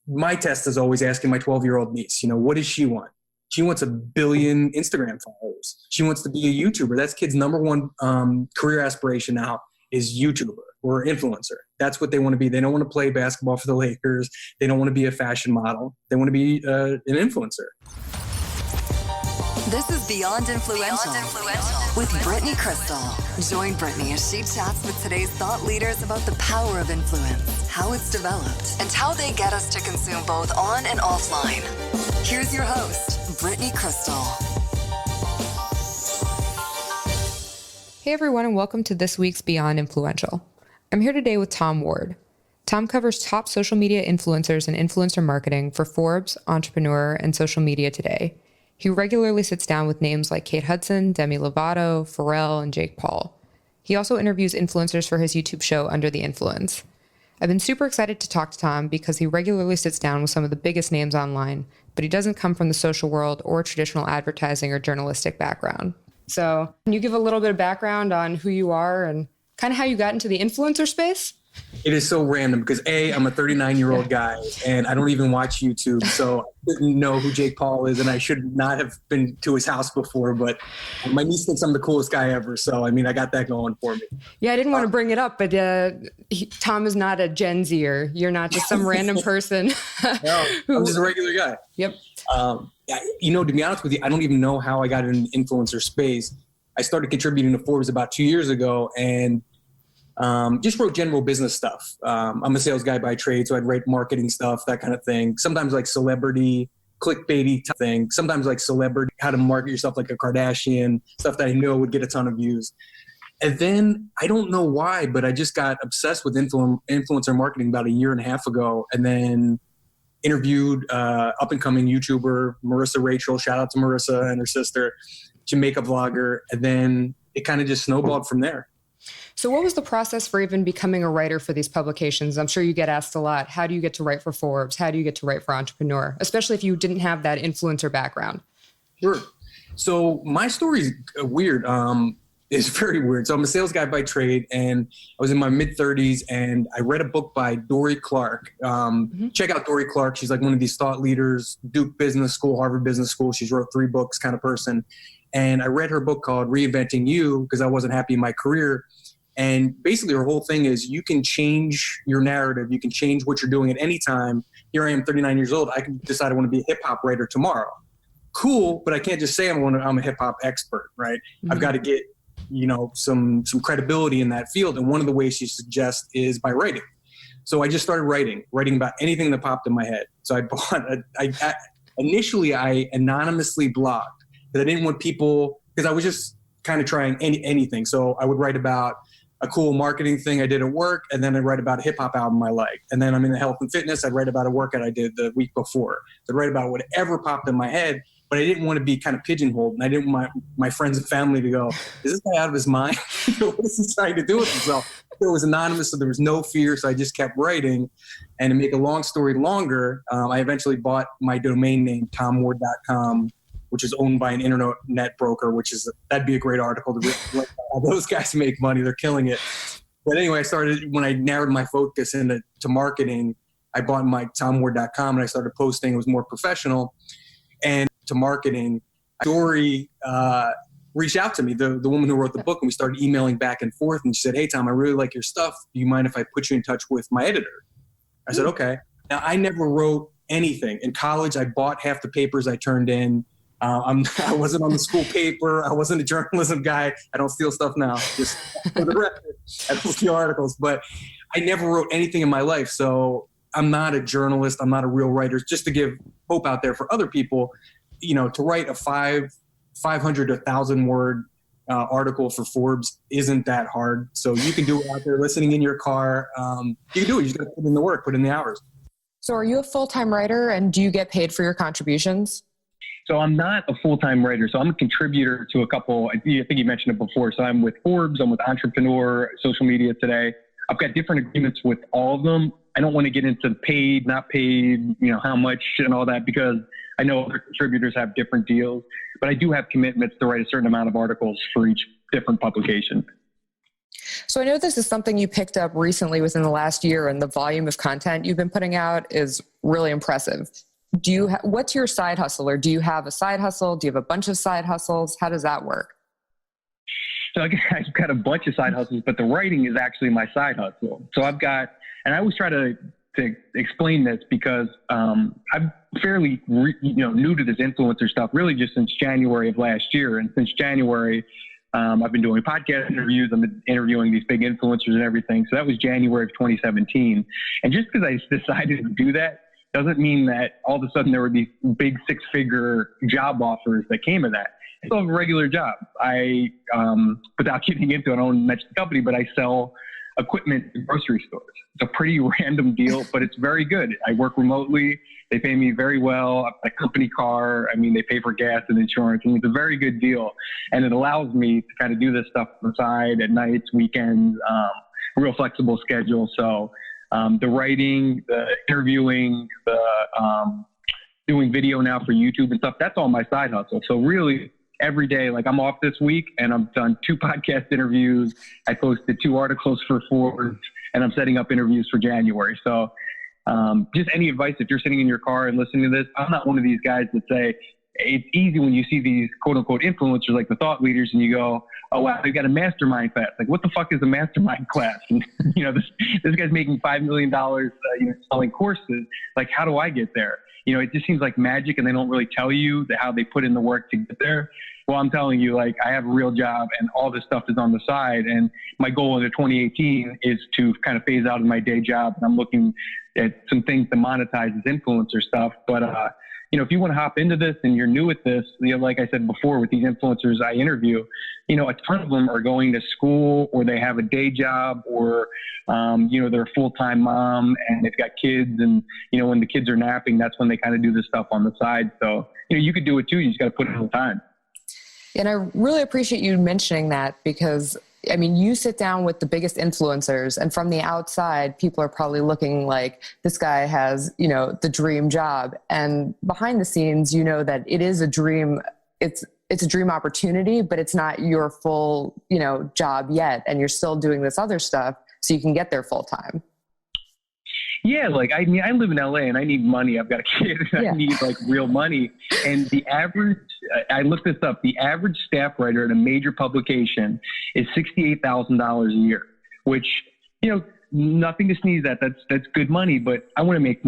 my test is always asking my 12-year-old niece, what does she want? She wants 1 billion Instagram followers. She wants to be a YouTuber. That's kids' number one career aspiration now is YouTuber or influencer. That's what they want to be. They don't want to play basketball for the Lakers. They don't want to be a fashion model. They want to be an influencer. This is Beyond Influential with Brittany Crystal. Join Brittany as she chats with today's thought leaders about the power of influence, how it's developed, and how they get us to consume both on and offline. Here's your host, Brittany Crystal. Hey everyone, and welcome to this week's Beyond Influential. I'm here today with Tom Ward. Tom covers top social media influencers and influencer marketing for Forbes, Entrepreneur, and Social Media Today. He regularly sits down with names like Kate Hudson, Demi Lovato, Pharrell, and Jake Paul. He also interviews influencers for his YouTube show, Under the Influence. I've been super excited to talk to Tom because he regularly sits down with some of the biggest names online, but he doesn't come from the social world or traditional advertising or journalistic background. So, can you give a little bit of background on who you are and kind of how you got into the influencer space? It is so random because I'm a 39-year-old guy and I don't even watch YouTube. So I didn't know who Jake Paul is and I should not have been to his house before, but my niece thinks I'm the coolest guy ever. So, I got that going for me. Yeah, I didn't want to bring it up, but Tom is not a Gen Zer. You're not just some random person. No, I'm just a regular guy. Yep. To be honest with you, I don't even know how I got in the influencer space. I started contributing to Forbes about 2 years ago and just wrote general business stuff. I'm a sales guy by trade, so I'd write marketing stuff, that kind of thing. Sometimes like celebrity, clickbaity type thing. Sometimes like celebrity, how to market yourself like a Kardashian, stuff that I know would get a ton of views. And then I don't know why, but I just got obsessed with influencer marketing about 1.5 years ago, and then interviewed up and coming YouTuber Marissa Rachel. Shout out to Marissa and her sister, Jamaica vlogger, and then it kind of just snowballed from there. So what was the process for even becoming a writer for these publications? I'm sure you get asked a lot. How do you get to write for Forbes? How do you get to write for Entrepreneur? Especially if you didn't have that influencer background. Sure. So my story is weird. It's very weird. So I'm a sales guy by trade and I was in my mid-30s and I read a book by Dorie Clark. Check out Dorie Clark. She's like one of these thought leaders, Duke Business School, Harvard Business School. She's wrote 3 books kind of person. And I read her book called Reinventing You because I wasn't happy in my career. And basically her whole thing is you can change your narrative. You can change what you're doing at any time. Here I am, 39 years old. I can decide I want to be a hip hop writer tomorrow. Cool, but I can't just say I'm a hip hop expert, right? Mm-hmm. I've got to get, some credibility in that field. And one of the ways she suggests is by writing. So I just started writing about anything that popped in my head. So initially I anonymously blogged because I didn't want people, because I was just kind of trying anything. So I would write about a cool marketing thing I did at work, and then I'd write about a hip hop album I like. And then I'm in the health and fitness, I'd write about a workout I did the week before. So I'd write about whatever popped in my head, but I didn't want to be kind of pigeonholed. And I didn't want my friends and family to go, is this guy out of his mind? What is he trying to do with himself? It was anonymous, so there was no fear. So I just kept writing. And to make a long story longer, I eventually bought my domain name, tomward.com, which is owned by an internet broker, that'd be a great article to read. Those guys make money. They're killing it. But anyway, when I narrowed my focus into marketing, I bought my tomward.com and I started posting. It was more professional. And to marketing, Dorie reached out to me, the woman who wrote the book, and we started emailing back and forth. And she said, hey, Tom, I really like your stuff. Do you mind if I put you in touch with my editor? I said, okay. Now, I never wrote anything. In college, I bought half the papers I turned in. I wasn't on the school paper. I wasn't a journalism guy. I don't steal stuff now. Just for the record, I don't steal articles. But I never wrote anything in my life. So I'm not a journalist. I'm not a real writer. Just to give hope out there for other people, to write a 500 to 1,000 word article for Forbes isn't that hard. So you can do it out there listening in your car. You can do it. You just got to put in the work, put in the hours. So are you a full-time writer and do you get paid for your contributions? So I'm not a full-time writer. So I'm a contributor to a couple, I think you mentioned it before. So I'm with Forbes, I'm with Entrepreneur, Social Media Today. I've got different agreements with all of them. I don't want to get into paid, not paid, how much and all that, because I know other contributors have different deals, but I do have commitments to write a certain amount of articles for each different publication. So I know this is something you picked up recently within the last year, and the volume of content you've been putting out is really impressive. What's your side hustle, or do you have a side hustle? Do you have a bunch of side hustles? How does that work? So I've got a bunch of side hustles, but the writing is actually my side hustle. So and I always try to explain this because I'm fairly new to this influencer stuff, really just since January of last year. And since January, I've been doing podcast interviews. I've been interviewing these big influencers and everything. So that was January of 2017. And just because I decided to do that doesn't mean that all of a sudden there were these big 6-figure job offers that came of that. I still have a regular job. Without getting into it, I don't mention the company, but I sell equipment in grocery stores. It's a pretty random deal, but it's very good. I work remotely. They pay me very well. I've got a company car. I mean, they pay for gas and insurance. I mean, it's a very good deal. And it allows me to kind of do this stuff on the side at nights, weekends, real flexible schedule. So the writing, the interviewing, the doing video now for YouTube and stuff, that's all my side hustle. So really, every day, like I'm off this week and I've done 2 podcast interviews. I posted 2 articles for Forbes, and I'm setting up interviews for January. So just any advice, if you're sitting in your car and listening to this, I'm not one of these guys that say it's easy when you see these quote unquote influencers like the thought leaders and you go, oh wow, they've got a mastermind class. Like what the fuck is a mastermind class? And this guy's making $5 million selling courses. Like how do I get there? It just seems like magic, and they don't really tell you how they put in the work to get there. Well, I'm telling you, like, I have a real job and all this stuff is on the side. And my goal in 2018 is to kind of phase out of my day job. And I'm looking at some things to monetize this influencer stuff. But, if you want to hop into this and you're new at this, like I said before, with these influencers I interview, a ton of them are going to school, or they have a day job, or, they're a full-time mom and they've got kids. And, when the kids are napping, that's when they kind of do this stuff on the side. So, you could do it too. You just got to put in the time. And I really appreciate you mentioning that, because I mean, you sit down with the biggest influencers, and from the outside, people are probably looking like this guy has, the dream job. And behind the scenes, that it is a dream. It's a dream opportunity, but it's not your full, job yet. And you're still doing this other stuff so you can get there full time. Yeah, I live in LA and I need money. I've got a kid and I need real money. And the average, I looked this up, the average staff writer at a major publication is $68,000 a year, which, nothing to sneeze at. That's good money, but I want to make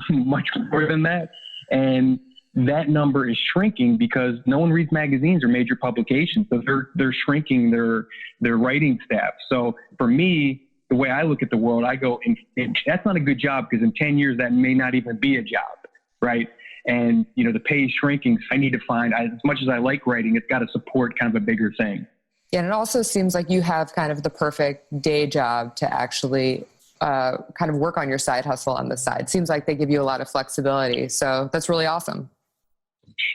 much more than that. And that number is shrinking because no one reads magazines or major publications. So they're shrinking their writing staff. So for me, the way I look at the world, I go, that's not a good job, because in 10 years, that may not even be a job, right? And, the pay is shrinking. So I need to find, as much as I like writing, it's got to support kind of a bigger thing. Yeah, and it also seems like you have kind of the perfect day job to actually kind of work on your side hustle on the side. Seems like they give you a lot of flexibility. So that's really awesome.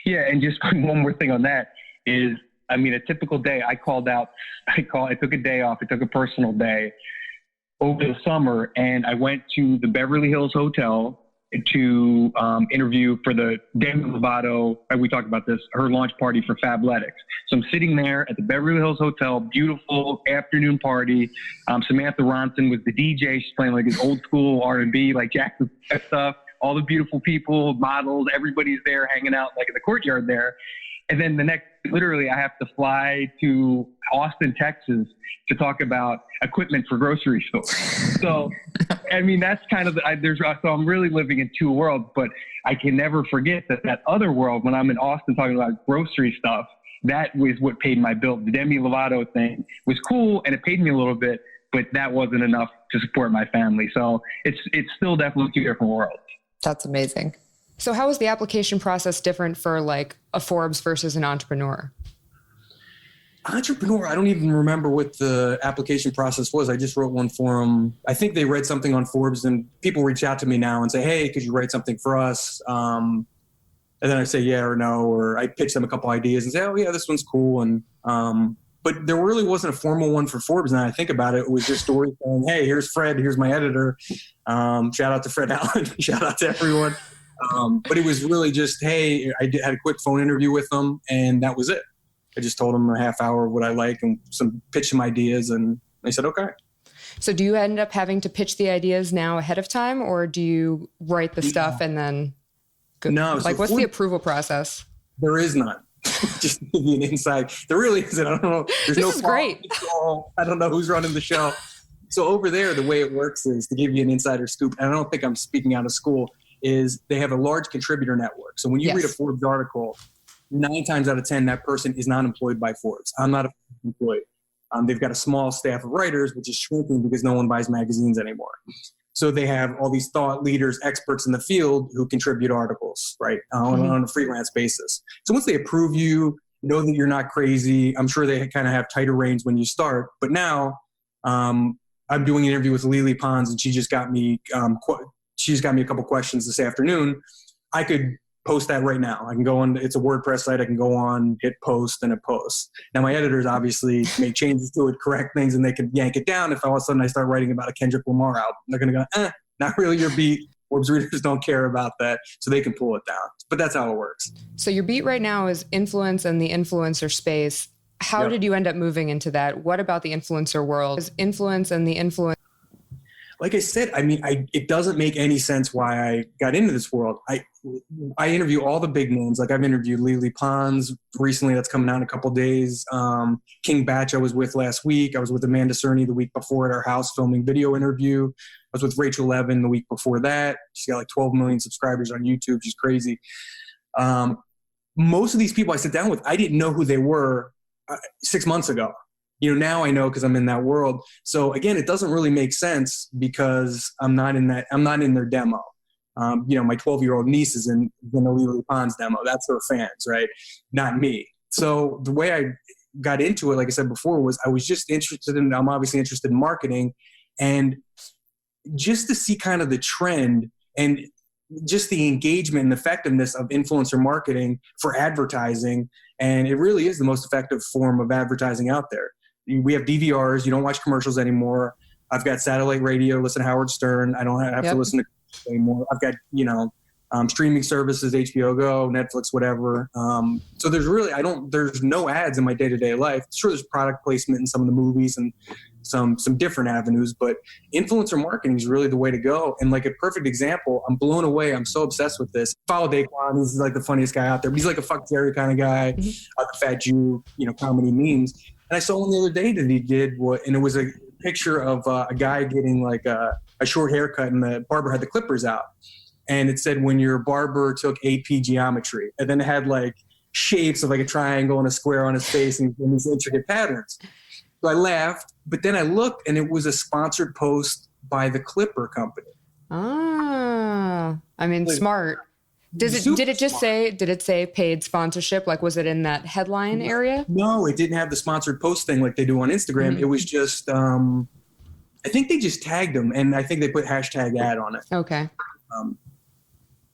Yeah, and just one more thing on that is, a typical day, I took a day off. I took a personal day over the summer, and I went to the Beverly Hills Hotel to interview for the Demi Lovato, we talked about this, her launch party for Fabletics. So I'm sitting there at the Beverly Hills Hotel, beautiful afternoon party. Samantha Ronson was the DJ. She's playing this old school R&B, Jackson stuff. All the beautiful people, models, everybody's there hanging out in the courtyard there. And then literally I have to fly to Austin, Texas to talk about equipment for grocery stores. So, that's kind of, so I'm really living in 2 worlds, but I can never forget that other world, when I'm in Austin talking about grocery stuff, that was what paid my bill. The Demi Lovato thing was cool and it paid me a little bit, but that wasn't enough to support my family. So it's still definitely 2 different worlds. That's amazing. So how is the application process different for a Forbes versus an entrepreneur? Entrepreneur, I don't even remember what the application process was. I just wrote one for them. I think they read something on Forbes, and people reach out to me now and say, hey, could you write something for us? And then I say yeah or no, or I pitch them a couple ideas and say, oh yeah, this one's cool. And but there really wasn't a formal one for Forbes. Now I think about it, it was just stories saying, hey, here's Fred, here's my editor. Shout out to Fred Allen, shout out to everyone. But it was really just, hey, had a quick phone interview with them, and that was it. I just told them a half hour of what I like and pitch some ideas, and I said, okay. So do you end up having to pitch the ideas now ahead of time, or do you write the stuff and then go? No. Like, what's the approval process? There is none. Just to give you an insight. There really isn't. I don't know. There's This is great. I don't know who's running the show. So over there, the way it works is, to give you an insider scoop, and I don't think I'm speaking out of school, is they have a large contributor network. So when you read a Forbes article, 9 times out of 10, that person is not employed by Forbes. I'm not employed. They've got a small staff of writers, which is shrinking because no one buys magazines anymore. So they have all these thought leaders, experts in the field who contribute articles, right, on a freelance basis. So once they approve you, know that you're not crazy, I'm sure they kind of have tighter reins when you start. But now I'm doing an interview with Lily Pons, and she just got me a couple questions this afternoon. I could post that right now. I can go on, it's a WordPress site. I can go on, hit post, and it posts. Now my editors obviously make changes to it, correct things, and they can yank it down if all of a sudden I start writing about a Kendrick Lamar album. They're going to go, not really your beat. Forbes readers don't care about that, so they can pull it down. But that's how it works. So your beat right now is influence and the influencer space. How did you end up moving into that? What about the influencer world? Is influence and the influence? Like I said, I mean, it doesn't make any sense why I got into this world. I interview all the big names. Like I've interviewed Lily Pons recently, that's coming out in a couple of days. King Batch I was with last week. I was with Amanda Cerny the week before at our house filming video interview. I was with Rachel Levin the week before that. She's got like 12 million subscribers on YouTube. She's crazy. Most of these people I sit down with, I didn't know who they were 6 months ago. Now I know because I'm in that world. So again, it doesn't really make sense because I'm not in their demo. My 12-year-old niece is in the Lily Pons demo. That's her fans, right? Not me. So the way I got into it, like I said before, was I was just I'm obviously interested in marketing, and just to see kind of the trend and just the engagement and effectiveness of influencer marketing for advertising. And it really is the most effective form of advertising out there. We have DVRs. You don't watch commercials anymore. I've got satellite radio, listen to Howard Stern. I don't have to listen to anymore. I've got, streaming services, HBO Go, Netflix, whatever. So there's no ads in my day-to-day life. Sure, there's product placement in some of the movies and some different avenues, but influencer marketing is really the way to go. And like a perfect example, I'm blown away. I'm so obsessed with this. Follow Daquan. He's like the funniest guy out there. But he's like a fuck Jerry kind of guy, the fat Jew, comedy memes. And I saw one the other day that he did and it was a picture of a guy getting like a short haircut, and the barber had the clippers out. And it said, when your barber took AP geometry. And then it had like shapes of like a triangle and a square on his face and these intricate patterns. So I laughed, but then I looked, and it was a sponsored post by the Clipper company. Ah, I mean, smart. Did it say paid sponsorship? Like, was it in that headline area? No, it didn't have the sponsored post thing like they do on Instagram. Mm-hmm. It was just, I think they just tagged them, and I think they put hashtag ad on it. Okay.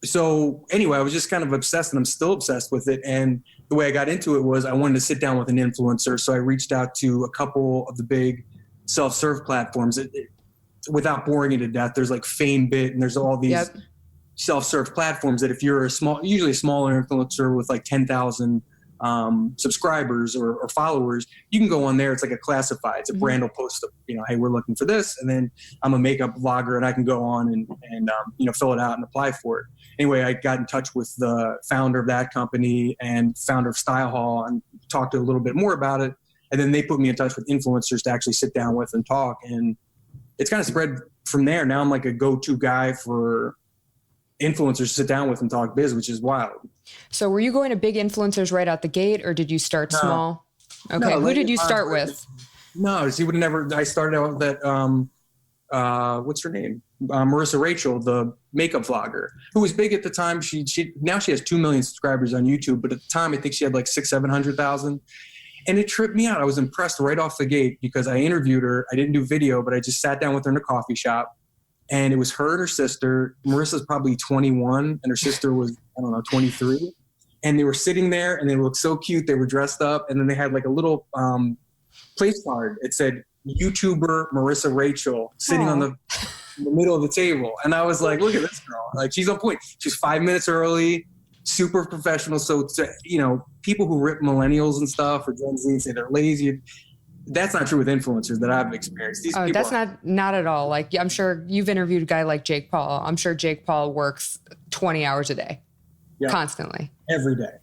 So anyway, I was just kind of obsessed, and I'm still obsessed with it. And the way I got into it was I wanted to sit down with an influencer. So I reached out to a couple of the big self-serve platforms. Without boring you to death, there's like FameBit, and there's all these self-serve platforms that if you're usually a smaller influencer with like 10,000 subscribers or followers, you can go on there. It's like a classified. It's a brand will post, hey, we're looking for this. And then I'm a makeup vlogger, and I can go on and fill it out and apply for it. Anyway, I got in touch with the founder of that company and founder of Style Hall and talked a little bit more about it. And then they put me in touch with influencers to actually sit down with and talk. And it's kind of spread from there. Now I'm like a go-to guy for influencers to sit down with and talk biz, which is wild. So were you going to big influencers right out the gate, or did you start small? Okay. No, who did you start with? No, she would never. I started out with that, what's her name? Marissa Rachel, the makeup vlogger, who was big at the time. She now she has 2 million subscribers on YouTube, but at the time I think she had like 600,000-700,000. And it tripped me out. I was impressed right off the gate because I interviewed her. I didn't do video, but I just sat down with her in a coffee shop. And it was her and her sister. Marissa's probably 21, and her sister was, 23. And they were sitting there, and they looked so cute. They were dressed up, and then they had like a little place card. It said, YouTuber Marissa Rachel, sitting in the middle of the table. And I was like, look at this girl. Like, she's on point. She's 5 minutes early, super professional. So, people who rip millennials and stuff or Gen Z and say they're lazy, that's not true with influencers that I've experienced. These people That's not at all. Like, I'm sure you've interviewed a guy like Jake Paul. I'm sure Jake Paul works 20 hours a day, constantly. Every day.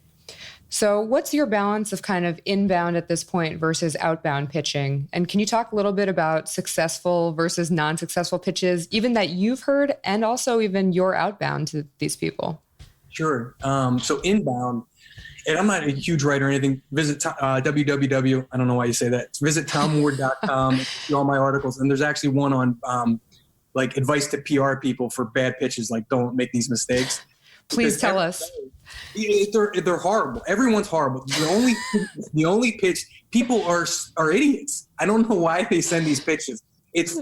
So what's your balance of kind of inbound at this point versus outbound pitching? And can you talk a little bit about successful versus non-successful pitches, even that you've heard, and also even your outbound to these people? Sure. So inbound, and I'm not a huge writer or anything. Visit www. I don't know why you say that. Visit tomward.com. See all my articles. And there's actually one on like advice to PR people for bad pitches. Like, don't make these mistakes. Please tell us. They're horrible. Everyone's horrible. The only pitch, people are idiots. I don't know why they send these pitches. It's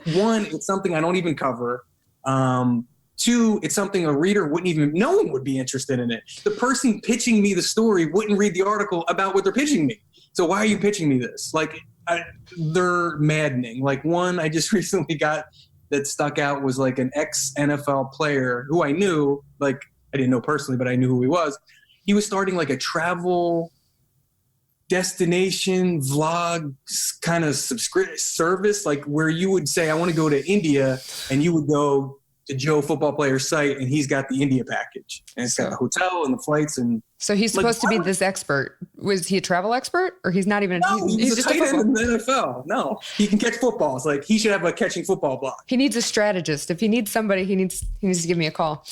something I don't even cover. Two, it's something a reader no one would be interested in it. The person pitching me the story wouldn't read the article about what they're pitching me. So why are you pitching me this? Like, they're maddening. Like, one I just recently got that stuck out was like an ex-NFL player who I knew, like, I didn't know personally, but I knew who he was. He was starting like a travel destination vlog kind of service, like where you would say, I want to go to India, and you would go to Joe football player's site, and he's got the India package, and it's got the hotel and the flights. And so he's supposed to be this expert. Was he a travel expert, or he's not even? No, he's just a tight end in the NFL. No, he can catch footballs. Like, he should have a catching football blog. He needs a strategist. If he needs somebody, he needs to give me a call.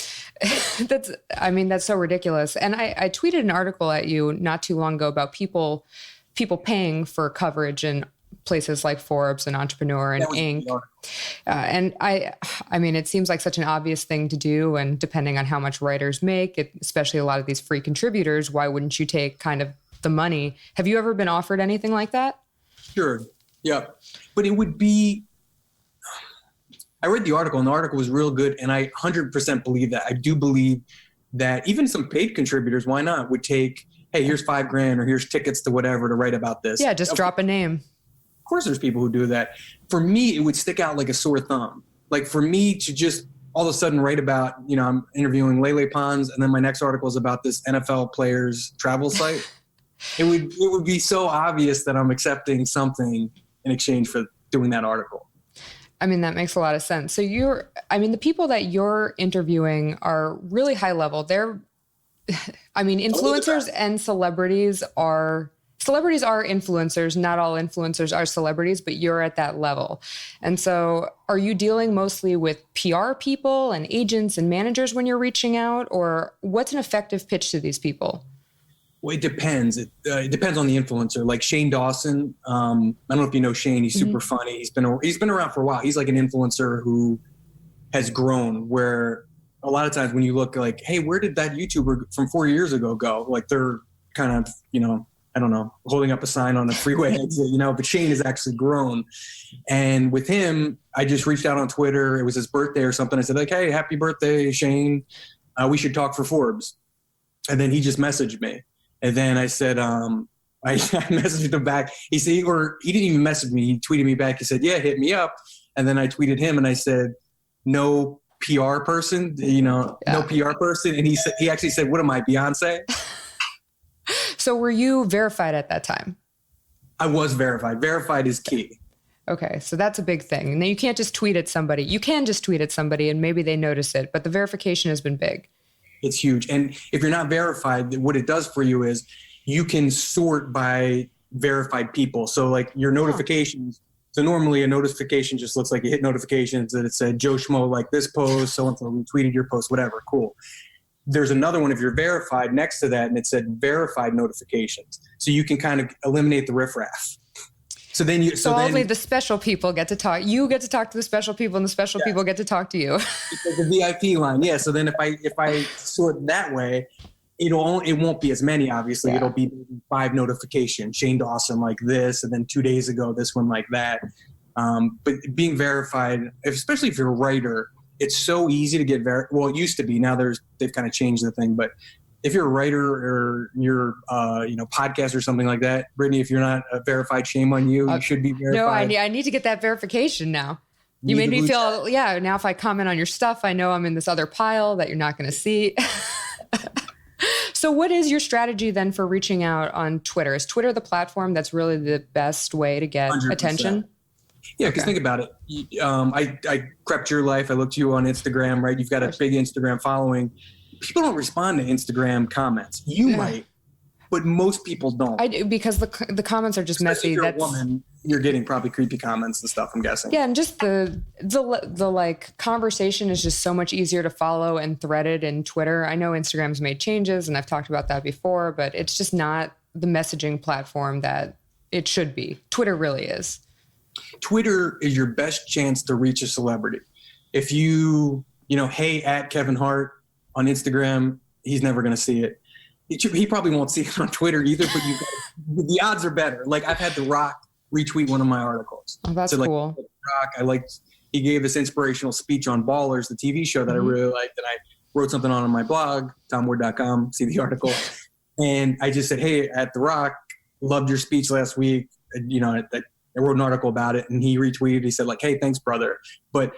That's so ridiculous. And I tweeted an article at you not too long ago about people paying for coverage in places like Forbes and Entrepreneur and Inc. And I mean, it seems like such an obvious thing to do. And depending on how much writers make, especially a lot of these free contributors, why wouldn't you take kind of the money? Have you ever been offered anything like that? Sure. Yeah. But it would be, I read the article, and the article was real good. And I 100% believe that. I do believe that even some paid contributors, why not, would take, hey, here's $5,000 or here's tickets to whatever to write about this. Yeah. Just drop a name. Of course there's people who do that. For me, it would stick out like a sore thumb. Like, for me to just all of a sudden write about, I'm interviewing Lele Pons, and then my next article is about this NFL player's travel site. It would be so obvious that I'm accepting something in exchange for doing that article. I mean, that makes a lot of sense. So the people that you're interviewing are really high level. Influencers and celebrities are influencers. Not all influencers are celebrities, but you're at that level. And so are you dealing mostly with PR people and agents and managers when you're reaching out, or what's an effective pitch to these people? Well, it depends. It depends on the influencer. Like Shane Dawson. I don't know if you know Shane. He's super funny. He's been around for a while. He's like an influencer who has grown, where a lot of times when you look like, hey, where did that YouTuber from 4 years ago go? Like, they're kind of, I don't know, holding up a sign on the freeway exit, but Shane has actually grown. And with him, I just reached out on Twitter. It was his birthday or something. I said, like, hey, happy birthday, Shane. We should talk for Forbes. And then he just messaged me. And then I said, I messaged him back. He said, or he didn't even message me. He tweeted me back. He said, yeah, hit me up. And then I tweeted him and I said, no PR person, no PR person. And he actually said, what am I, Beyonce? So were you verified at that time? I was verified. Verified is key. Okay, so that's a big thing. And then you can't just tweet at somebody. You can just tweet at somebody and maybe they notice it, but the verification has been big. It's huge. And if you're not verified, what it does for you is you can sort by verified people. So like your notifications, so normally a notification just looks like you hit notifications and it said Joe Schmo like this post, so-and-so retweeted your post, whatever, cool. There's another one if you're verified next to that and it said verified notifications. So you can kind of eliminate the riffraff. So only the special people get to talk. You get to talk to the special people, and the special people get to talk to you. It's like the VIP line, yeah. So then if I sort that way, it won't be as many. Obviously, it'll be 5 notifications. Shane Dawson like this, and then 2 days ago this one like that. But being verified, especially if you're a writer, it's so easy to get well, it used to be. Now they've kind of changed the thing, but. If you're a writer or you're, podcast or something like that, Brittany, if you're not verified, shame on you. You should be verified. No, I need to get that verification now. You made me feel, now if I comment on your stuff, I know I'm in this other pile that you're not going to see. So what is your strategy then for reaching out on Twitter? Is Twitter the platform that's really the best way to get 100%. attention? Yeah, because think about it. I crept your life. I looked you on Instagram, right? You've got a big Instagram following. People don't respond to Instagram comments. You might, but most people don't. I do, because the comments are just Especially messy. if you're That's a woman. You're getting probably creepy comments and stuff, I'm guessing. Yeah, and just the like conversation is just so much easier to follow and threaded in Twitter. I know Instagram's made changes, and I've talked about that before, but it's just not the messaging platform that it should be. Twitter really is. Twitter is your best chance to reach a celebrity. If you hey, at Kevin Hart on Instagram, he's never going to see it. He probably won't see it on Twitter either, but the odds are better. Like, I've had The Rock retweet one of my articles. Oh, that's cool. Rock, he gave this inspirational speech on Ballers, the TV show that I really liked, and I wrote something on my blog, tomward.com, see the article. And I just said, hey, at The Rock, loved your speech last week. I wrote an article about it, and he retweeted. He said, like, hey, thanks, brother. But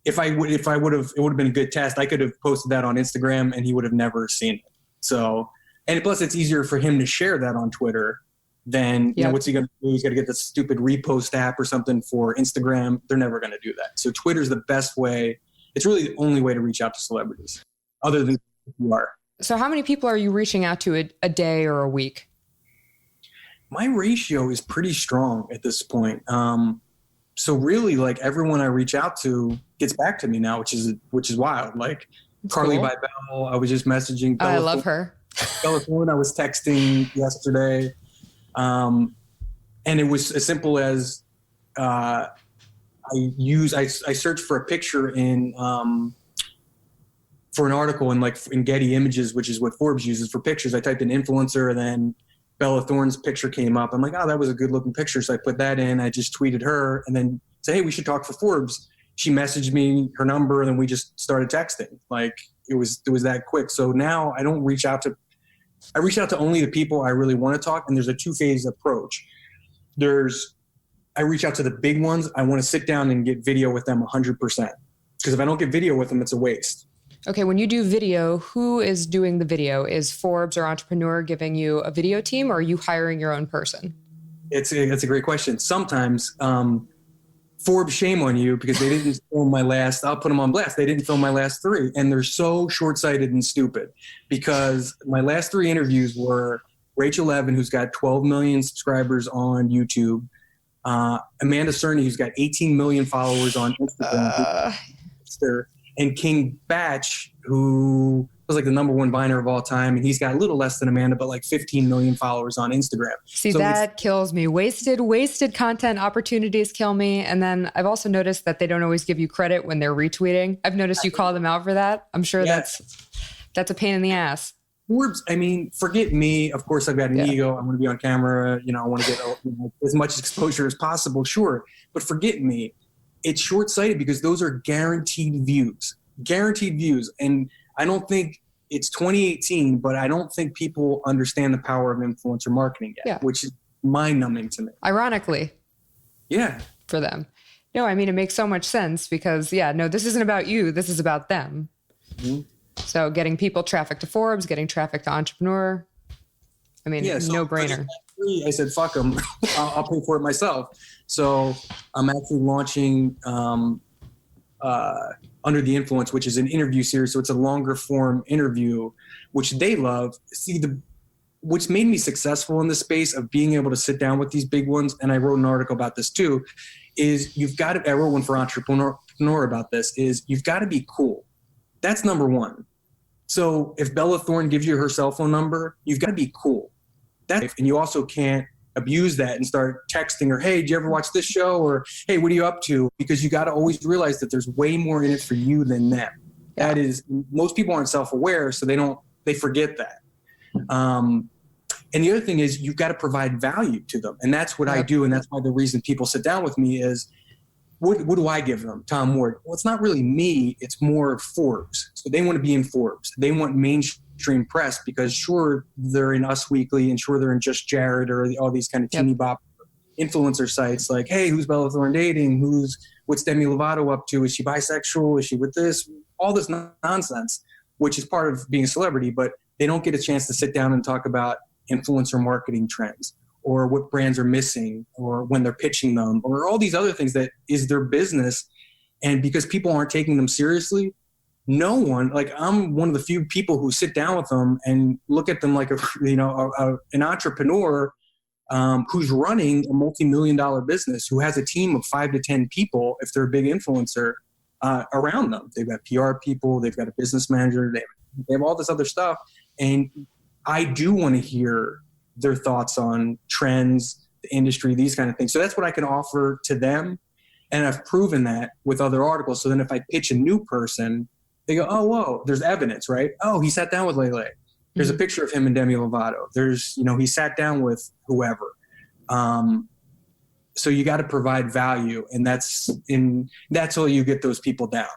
if I would have, it would have been a good test. I could have posted that on Instagram, and he would have never seen it. So, and plus it's easier for him to share that on Twitter than, what's he going to do? He's got to get the stupid repost app or something for Instagram. They're never going to do that. So Twitter's the best way. It's really the only way to reach out to celebrities, other than you are. So how many people are you reaching out to a day or a week? My ratio is pretty strong at this point. So really, like, everyone I reach out to gets back to me now, which is wild. Like, Carly Bybel, I was just messaging. I love her. Bella Thorne, I was texting yesterday. And it was as simple as I searched for a picture for an article in Getty Images, which is what Forbes uses for pictures. I typed in influencer, and then Bella Thorne's picture came up. I'm like, oh, that was a good looking picture. So I put that in. I just tweeted her and then said, hey, we should talk for Forbes. She messaged me her number, and then we just started texting. Like, it was that quick. So now I don't reach out to, I reach out to only the people I really want to talk. And there's a 2-phase approach. I reach out to the big ones. I want to sit down and get video with them 100%. Because if I don't get video with them, it's a waste. Okay, when you do video, who is doing the video? Is Forbes or Entrepreneur giving you a video team, or are you hiring your own person? That's a great question. Sometimes Forbes, shame on you, because they didn't film my last, I'll put them on blast, they didn't film my last 3. And they're so short-sighted and stupid, because my last 3 interviews were Rachel Levin, who's got 12 million subscribers on YouTube, Amanda Cerny, who's got 18 million followers on Instagram, and King Batch, who was like the #1 viner of all time, and he's got a little less than Amanda, but like 15 million followers on Instagram. See, so that kills me. Wasted content opportunities kill me. And then I've also noticed that they don't always give you credit when they're retweeting. I've noticed you call them out for that. I'm sure that's a pain in the ass. Forbes, I mean, forget me. Of course, I've got an ego. I want to be on camera. I want to get as much exposure as possible. Sure. But forget me. It's short-sighted, because those are guaranteed views. And I don't think it's 2018, but I don't think people understand the power of influencer marketing yet, which is mind-numbing to me. Ironically. Yeah. For them. No, I mean, it makes so much sense, because, this isn't about you. This is about them. Mm-hmm. So getting people traffic to Forbes, getting traffic to Entrepreneur. I mean, no-brainer. I said, fuck them. I'll pay for it myself. So I'm actually launching Under the Influence, which is an interview series. So it's a longer form interview, which they love. See, what's made me successful in this space of being able to sit down with these big ones, and I wrote an article about this too, is I wrote one for Entrepreneur about this, is you've got to be cool. That's #1. So if Bella Thorne gives you her cell phone number, you've got to be cool. And you also can't abuse that and start texting her, hey, did you ever watch this show? Or, hey, what are you up to? Because you got to always realize that there's way more in it for you than them. Yeah. That is, most people aren't self-aware, so they forget that. And the other thing is, you've got to provide value to them. And that's what I do. And that's why the reason people sit down with me is, what do I give them? Tom Ward. Well, it's not really me. It's more Forbes. So they want to be in Forbes. They want mainstream press, because sure, they're in Us Weekly, and sure, they're in Just Jared, or all these kind of teeny bop influencer sites like, hey, who's Bella Thorne dating? What's Demi Lovato up to? Is she bisexual? Is she with this? All this nonsense, which is part of being a celebrity. But they don't get a chance to sit down and talk about influencer marketing trends or what brands are missing or when they're pitching them or all these other things that is their business. And because people aren't taking them seriously, no one, like I'm one of the few people who sit down with them and look at them like an entrepreneur who's running a multi-million-dollar business, who has a team of 5 to 10 people, if they're a big influencer, around them. They've got PR people, they've got a business manager, they have all this other stuff. And I do want to hear their thoughts on trends, the industry, these kind of things. So that's what I can offer to them. And I've proven that with other articles. So then if I pitch a new person, they go, oh, whoa, there's evidence, right? Oh, he sat down with Lele. There's a picture of him and Demi Lovato. There's, he sat down with whoever. So you got to provide value, and that's how you get those people down,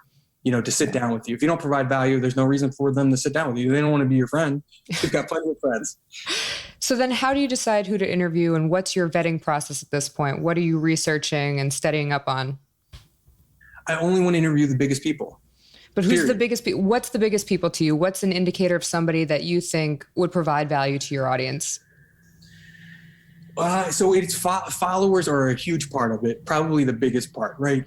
to sit down with you. If you don't provide value, there's no reason for them to sit down with you. They don't want to be your friend. You've got plenty of friends. So then how do you decide who to interview, and what's your vetting process at this point? What are you researching and studying up on? I only want to interview the biggest people. But who's the biggest? What's the biggest people to you? What's an indicator of somebody that you think would provide value to your audience? So it's followers are a huge part of it, probably the biggest part, right?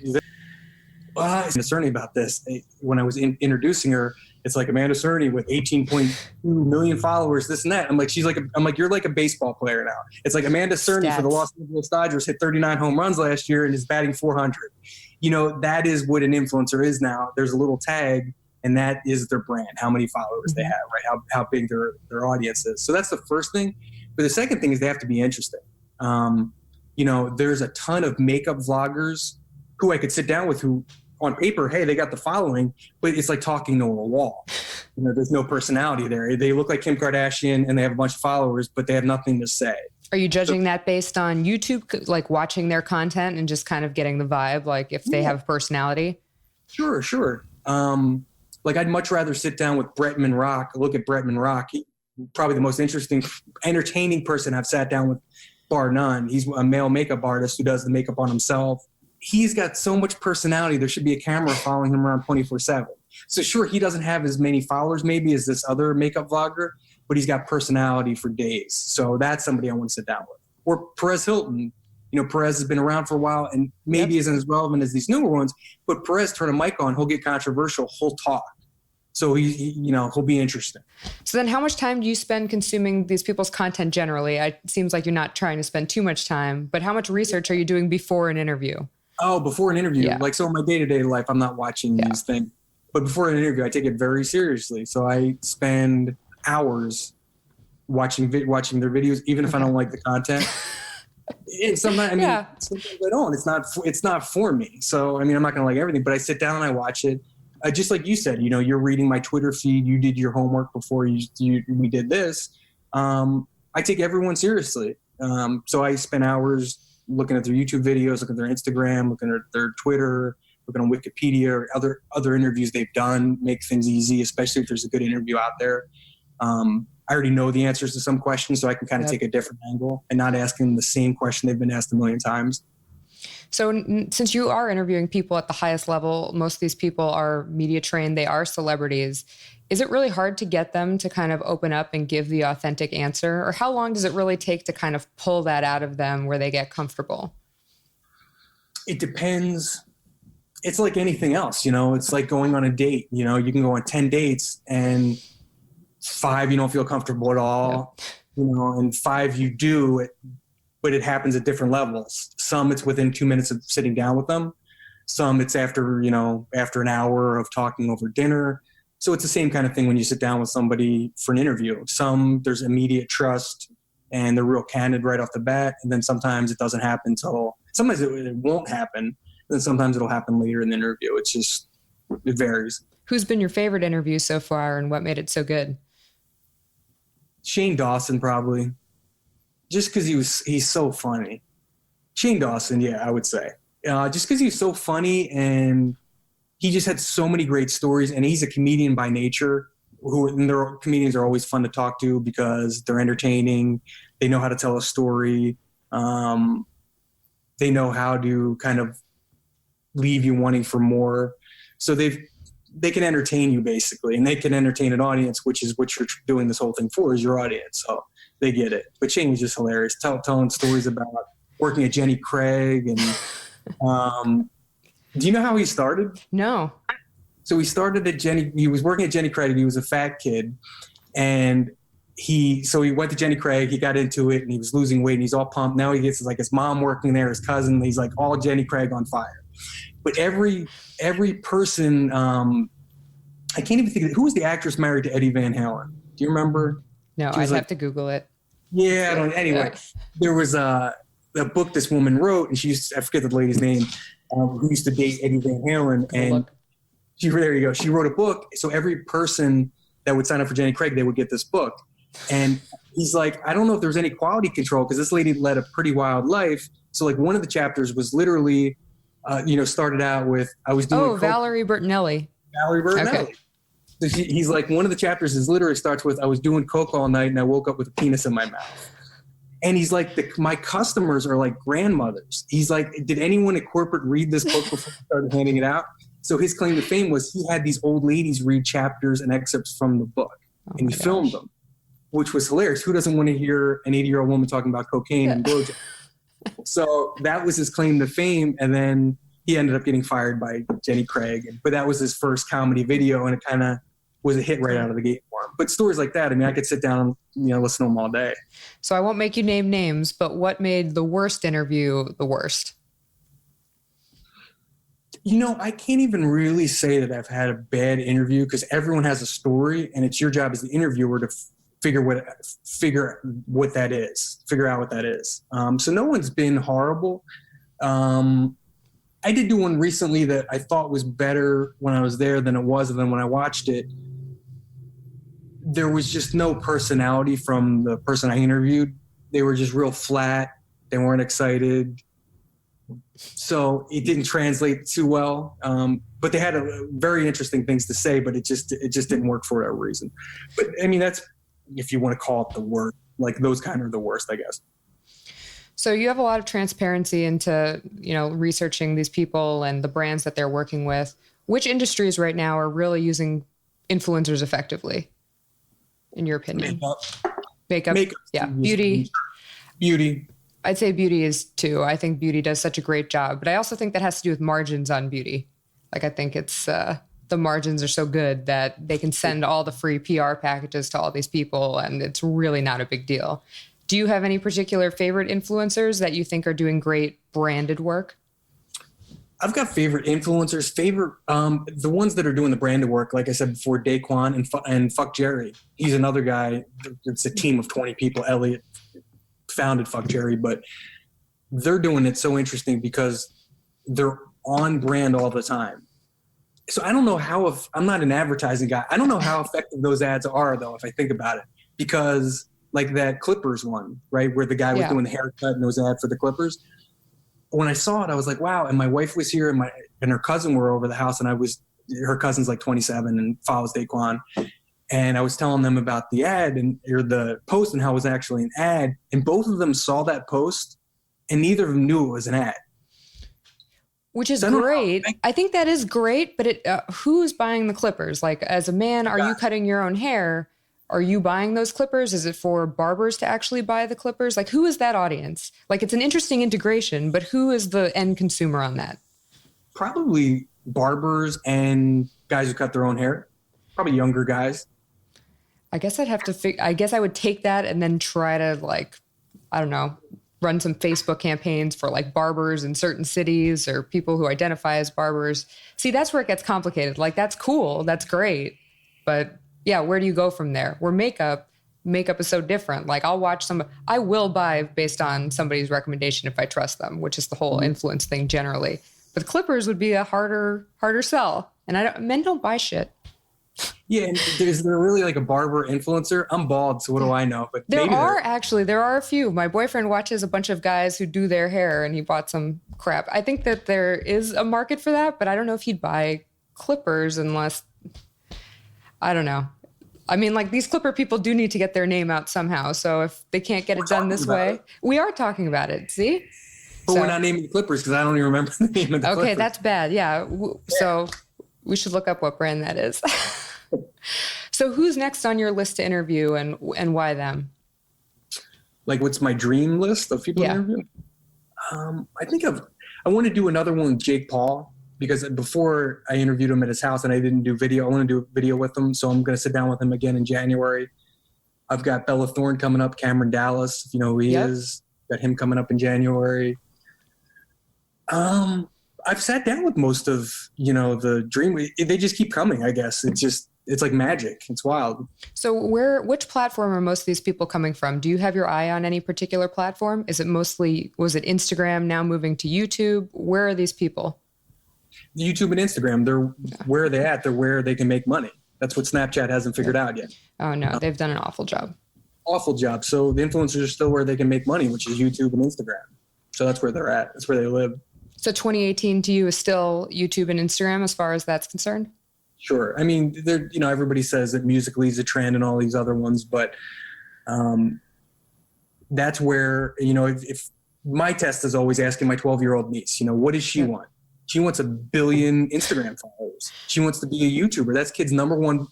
Amanda Cerny about this. When I was introducing her, it's like Amanda Cerny with 18.2 million followers, this and that. I'm like, you're like a baseball player now. It's like Amanda Cerny for the Los Angeles Dodgers hit 39 home runs last year and is batting 400. That is what an influencer is now. There's a little tag, and that is their brand, how many followers they have, right? How big their audience is. So that's the first thing. But the second thing is they have to be interesting. There's a ton of makeup vloggers who I could sit down with who on paper, hey, they got the following, but it's like talking to a wall. There's no personality there. They look like Kim Kardashian and they have a bunch of followers, but they have nothing to say. Are you judging that based on YouTube, like watching their content and just kind of getting the vibe, like if they have personality? Sure. I'd much rather sit down with Bretman Rock, look at Bretman Rock. He, probably the most interesting, entertaining person I've sat down with, bar none. He's a male makeup artist who does the makeup on himself. He's got so much personality. There should be a camera following him around 24/7. So sure, he doesn't have as many followers maybe as this other makeup vlogger, but he's got personality for days. So that's somebody I want to sit down with. Or Perez Hilton. Perez has been around for a while and maybe isn't as relevant as these newer ones, but Perez, turn a mic on, he'll get controversial, he'll talk. So he'll be interesting. So then how much time do you spend consuming these people's content generally? It seems like you're not trying to spend too much time, but how much research are you doing before an interview? Oh, before an interview. Yeah. So in my day-to-day life, I'm not watching these things. But before an interview, I take it very seriously. So I spend hours watching their videos, even if I don't like the content. And sometimes I don't. It's not for me. So, I'm not going to like everything, but I sit down and I watch it. Just like you said, you're reading my Twitter feed. You did your homework before we did this. I take everyone seriously. So I spend hours looking at their YouTube videos, looking at their Instagram, looking at their Twitter, looking on Wikipedia or other interviews they've done, make things easy, especially if there's a good interview out there. I already know the answers to some questions, so I can kind of take a different angle and not ask them the same question they've been asked a million times. So since you are interviewing people at the highest level, most of these people are media trained, they are celebrities. Is it really hard to get them to kind of open up and give the authentic answer? Or how long does it really take to kind of pull that out of them where they get comfortable? It depends. It's like anything else, it's like going on a date. You can go on 10 dates and 5 you don't feel comfortable at all, and 5 you do, but it happens at different levels. Some it's within 2 minutes of sitting down with them. Some it's after an hour of talking over dinner. So it's the same kind of thing when you sit down with somebody for an interview. Some there's immediate trust and they're real candid right off the bat. And then sometimes it doesn't happen sometimes it won't happen. Then sometimes it'll happen later in the interview. It varies. Who's been your favorite interview so far and what made it so good? Shane Dawson, probably. Just because he's so funny. Shane Dawson, I would say. Just because he's so funny and he just had so many great stories, and he's a comedian by nature. Comedians are always fun to talk to because they're entertaining. They know how to tell a story. They know how to kind of leave you wanting for more. So they can entertain you basically, and they can entertain an audience, which is what you're doing this whole thing for, is your audience. So they get it. But Shane was just hilarious, telling stories about working at Jenny Craig. And do you know how he started? No. So he started at he was working at Jenny Craig. He was a fat kid, and he went to Jenny Craig, he got into it, and he was losing weight, and he's all pumped. Now he gets like his mom working there, his cousin, he's like all Jenny Craig on fire. But every person, I can't even think of who was the actress married to Eddie Van Halen. Do you remember? No, I'd have to Google it. Yeah, I don't. Anyway, there was a book this woman wrote, and I forget the lady's name, who used to date Eddie Van Halen, and there you go. She wrote a book, so every person that would sign up for Jenny Craig, they would get this book. And he's like, I don't know if there's any quality control, because this lady led a pretty wild life. So like one of the chapters was literally, started out with, I was doing Valerie Bertinelli. Okay. So he's like, one of the chapters is literally starts with, I was doing coke all night and I woke up with a penis in my mouth. And he's like, my customers are like grandmothers. He's like, did anyone at corporate read this book before he started handing it out? So his claim to fame was he had these old ladies read chapters and excerpts from the book, and he filmed them, which was hilarious. Who doesn't want to hear an 80-year-old woman talking about cocaine and blowjobs? So that was his claim to fame. And then he ended up getting fired by Jenny Craig. But that was his first comedy video, and it kind of was a hit right out of the gate for him. But stories like that, I mean, I could sit down and listen to them all day. So I won't make you name names, but what made the worst interview the worst? I can't even really say that I've had a bad interview, because everyone has a story, and it's your job as the interviewer to figure out what that is. So no one's been horrible. I did do one recently that I thought was better when I was there than it was, and then when I watched it, there was just no personality from the person I interviewed. They were just real flat. They weren't excited. So it didn't translate too well. But they had very interesting things to say, but it just didn't work for whatever reason. But I mean, that's, if you want to call it the worst, like those kind of the worst, I guess. So you have a lot of transparency into, researching these people and the brands that they're working with. Which industries right now are really using influencers effectively, in your opinion? Makeup. Yeah. Beauty. I'd say beauty is too. I think beauty does such a great job, but I also think that has to do with margins on beauty. Like, I think it's the margins are so good that they can send all the free PR packages to all these people, and it's really not a big deal. Do you have any particular favorite influencers that you think are doing great branded work? I've got favorite influencers. The ones that are doing the branded work, like I said before, Daquan and Fuck Jerry. He's another guy. It's a team of 20 people. Elliot founded Fuck Jerry, but they're doing it so interesting because they're on brand all the time. So I don't know I'm not an advertising guy. I don't know how effective those ads are, though, if I think about it, because like that Clippers one, right, where the guy was doing the haircut and it was an ad for the Clippers. When I saw it, I was like, wow. And my wife was here, and her cousin were over the house, and her cousin's like 27 and follows Daquan. And I was telling them about the ad or the post and how it was actually an ad. And both of them saw that post, and neither of them knew it was an ad. Which is great. I think that is great, but who's buying the clippers? Like, as a man, are you cutting your own hair? Are you buying those clippers? Is it for barbers to actually buy the clippers? Like, who is that audience? Like, it's an interesting integration, but who is the end consumer on that? Probably barbers and guys who cut their own hair. Probably younger guys. I guess I'd have to I guess I would take that and then try to, like, I don't know, run some Facebook campaigns for like barbers in certain cities or people who identify as barbers. See, that's where it gets complicated. Like, that's cool. That's great. But yeah, where do you go from there? Where makeup is so different. Like, I will buy based on somebody's recommendation if I trust them, which is the whole influence thing generally. But clippers would be a harder sell. And men don't buy shit. Yeah, and is there really like a barber influencer? I'm bald, so what do I know? But there are a few. My boyfriend watches a bunch of guys who do their hair, and he bought some crap. I think that there is a market for that, but I don't know if he'd buy clippers unless, I don't know. I mean, like, these clipper people do need to get their name out somehow. So if they can't get it done this way, we are talking about it. See? But we're not naming the clippers because I don't even remember the name of the clippers. Okay, that's bad. Yeah. So We should look up what brand that is. So who's next on your list to interview and why them? Like, what's my dream list of people to interview? I think I want to do another one with Jake Paul, because before I interviewed him at his house and I didn't do video, I want to do a video with him. So I'm going to sit down with him again in January. I've got Bella Thorne coming up, Cameron Dallas, if you know who he is. Got him coming up in January. I've sat down with most of, the dream. They just keep coming, I guess. It's like magic. It's wild. So which platform are most of these people coming from? Do you have your eye on any particular platform? Was it Instagram, now moving to YouTube? Where are these people? YouTube and Instagram, where are they at? They're where they can make money. That's what Snapchat hasn't figured out yet. Oh no, they've done an awful job. Awful job. So the influencers are still where they can make money, which is YouTube and Instagram. So that's where they're at. That's where they live. So 2018 to you is still YouTube and Instagram as far as that's concerned? Sure. I mean, everybody says that Musical.ly is a trend and all these other ones, but that's where, if my test is always asking my 12-year-old niece, what does she want? She wants 1 billion Instagram followers. She wants to be a YouTuber. That's kid's number one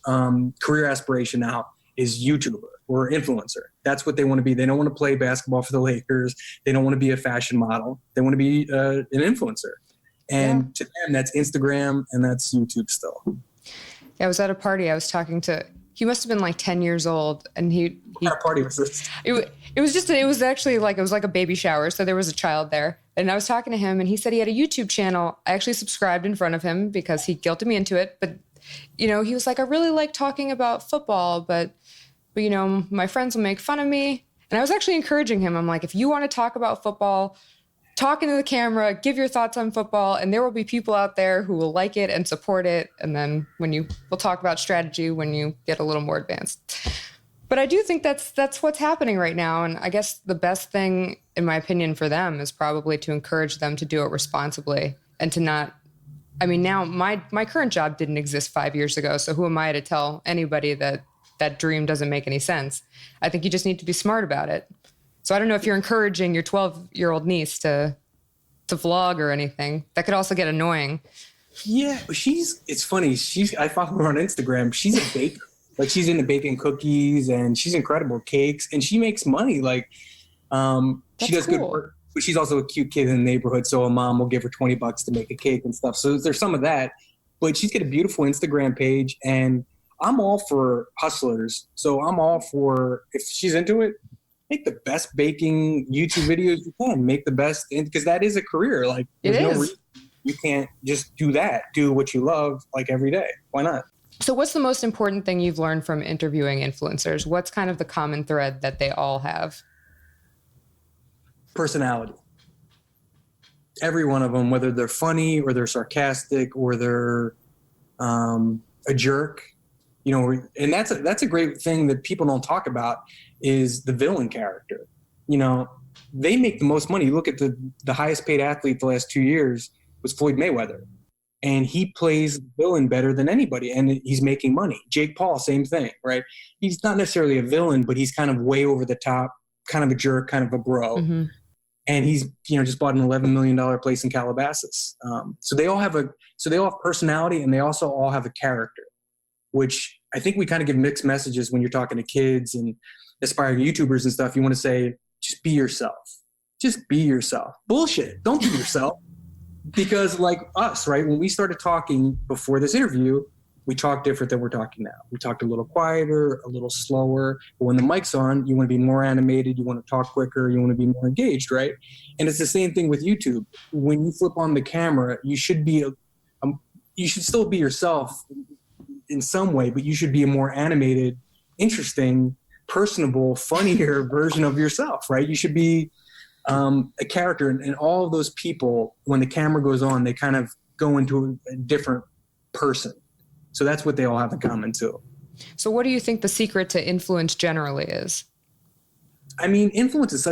career aspiration now is YouTuber or influencer. That's what they want to be. They don't want to play basketball for the Lakers. They don't want to be a fashion model. They want to be an influencer. And to them, that's Instagram and that's YouTube still. I was at a party. I was talking to, he must have been like 10 years old. And what kind of party was this? It was actually like a baby shower. So there was a child there. And I was talking to him and he said he had a YouTube channel. I actually subscribed in front of him because he guilted me into it. But, he was like, I really like talking about football, but my friends will make fun of me. And I was actually encouraging him. I'm like, if you want to talk about football, talk into the camera, give your thoughts on football, and there will be people out there who will like it and support it. And then we'll talk about strategy when you get a little more advanced. But I do think that's what's happening right now. And I guess the best thing, in my opinion, for them is probably to encourage them to do it responsibly and to not, now my current job didn't exist 5 years ago. So who am I to tell anybody that dream doesn't make any sense? I think you just need to be smart about it. So I don't know if you're encouraging your 12-year-old niece to vlog or anything. That could also get annoying. Yeah, it's funny. I follow her on Instagram. She's a baker. Like, she's into baking cookies and she's incredible cakes and she makes money. Like, she does good work, but she's also a cute kid in the neighborhood. So a mom will give her $20 to make a cake and stuff. So there's some of that, but she's got a beautiful Instagram page and I'm all for hustlers. So I'm all for, if she's into it, make the best baking YouTube videos you can. Make the best, because that is a career. Like, there's no reason you can't just do that. Do what you love, like, every day. Why not? So what's the most important thing you've learned from interviewing influencers? What's kind of the common thread that they all have? Personality. Every one of them, whether they're funny or they're sarcastic or they're a jerk, and that's a great thing that people don't talk about is the villain character. They make the most money. You look at the highest paid athlete the last 2 years was Floyd Mayweather. And he plays the villain better than anybody. And he's making money. Jake Paul, same thing, right? He's not necessarily a villain, but he's kind of way over the top, kind of a jerk, kind of a bro. Mm-hmm. And he's, just bought an $11 million place in Calabasas. So they all have personality and they also all have a character, which I think we kind of give mixed messages when you're talking to kids and aspiring YouTubers and stuff. You want to say, just be yourself. Just be yourself. Bullshit. Don't be yourself. Because like us, right? When we started talking before this interview, we talked different than we're talking now. We talked a little quieter, a little slower. But when the mic's on, you want to be more animated. You want to talk quicker. You want to be more engaged, right? And it's the same thing with YouTube. When you flip on the camera, you should still be yourself in some way, but you should be a more animated, interesting, personable, funnier version of yourself, right? You should be a character. And all of those people, when the camera goes on, they kind of go into a different person. So that's what they all have in common too. So what do you think the secret to influence generally is? Influence is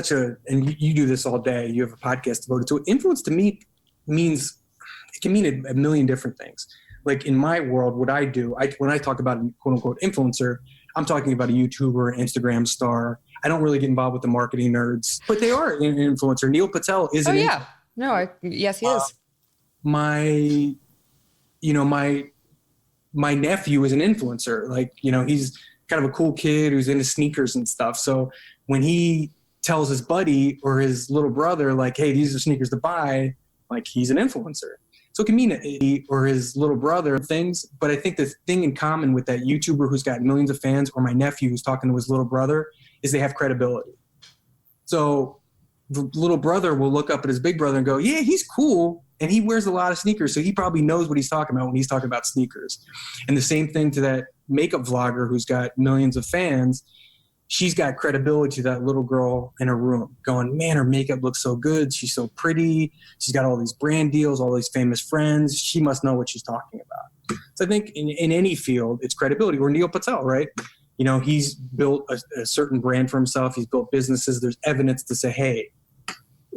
and you do this all day. You have a podcast devoted to it. Influence to me it can mean a million different things. Like in my world, what I do, when I talk about a quote unquote influencer, I'm talking about a YouTuber, an Instagram star. I don't really get involved with the marketing nerds, but they are an influencer. Neil Patel is yes, he is. my nephew is an influencer. Like, he's kind of a cool kid who's into sneakers and stuff. So when he tells his buddy or his little brother, like, hey, these are sneakers to buy, like, he's an influencer. So it can mean he or his little brother things. But I think the thing in common with that YouTuber who's got millions of fans or my nephew who's talking to his little brother is they have credibility. So the little brother will look up at his big brother and go, yeah, he's cool. And he wears a lot of sneakers. So he probably knows what he's talking about when he's talking about sneakers. And the same thing to that makeup vlogger who's got millions of fans. She's got credibility to that little girl in her room going, man, her makeup looks so good. She's so pretty. She's got all these brand deals, all these famous friends. She must know what she's talking about. So I think in any field, it's credibility. Or Neil Patel, right? He's built a certain brand for himself. He's built businesses. There's evidence to say, hey,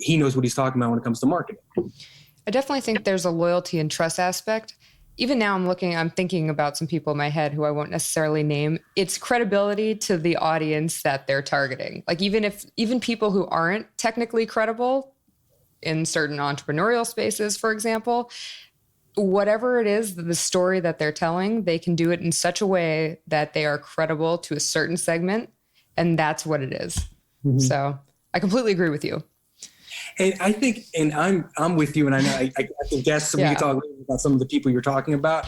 he knows what he's talking about when it comes to marketing. I definitely think there's a loyalty and trust aspect. Even now I'm thinking about some people in my head who I won't necessarily name. It's credibility to the audience that they're targeting. Like even people who aren't technically credible in certain entrepreneurial spaces, for example, whatever it is, the story that they're telling, they can do it in such a way that they are credible to a certain segment. And that's what it is. Mm-hmm. So I completely agree with you. And I think, and I'm with you, and I know I can guess we can talk about some of the people you're talking about.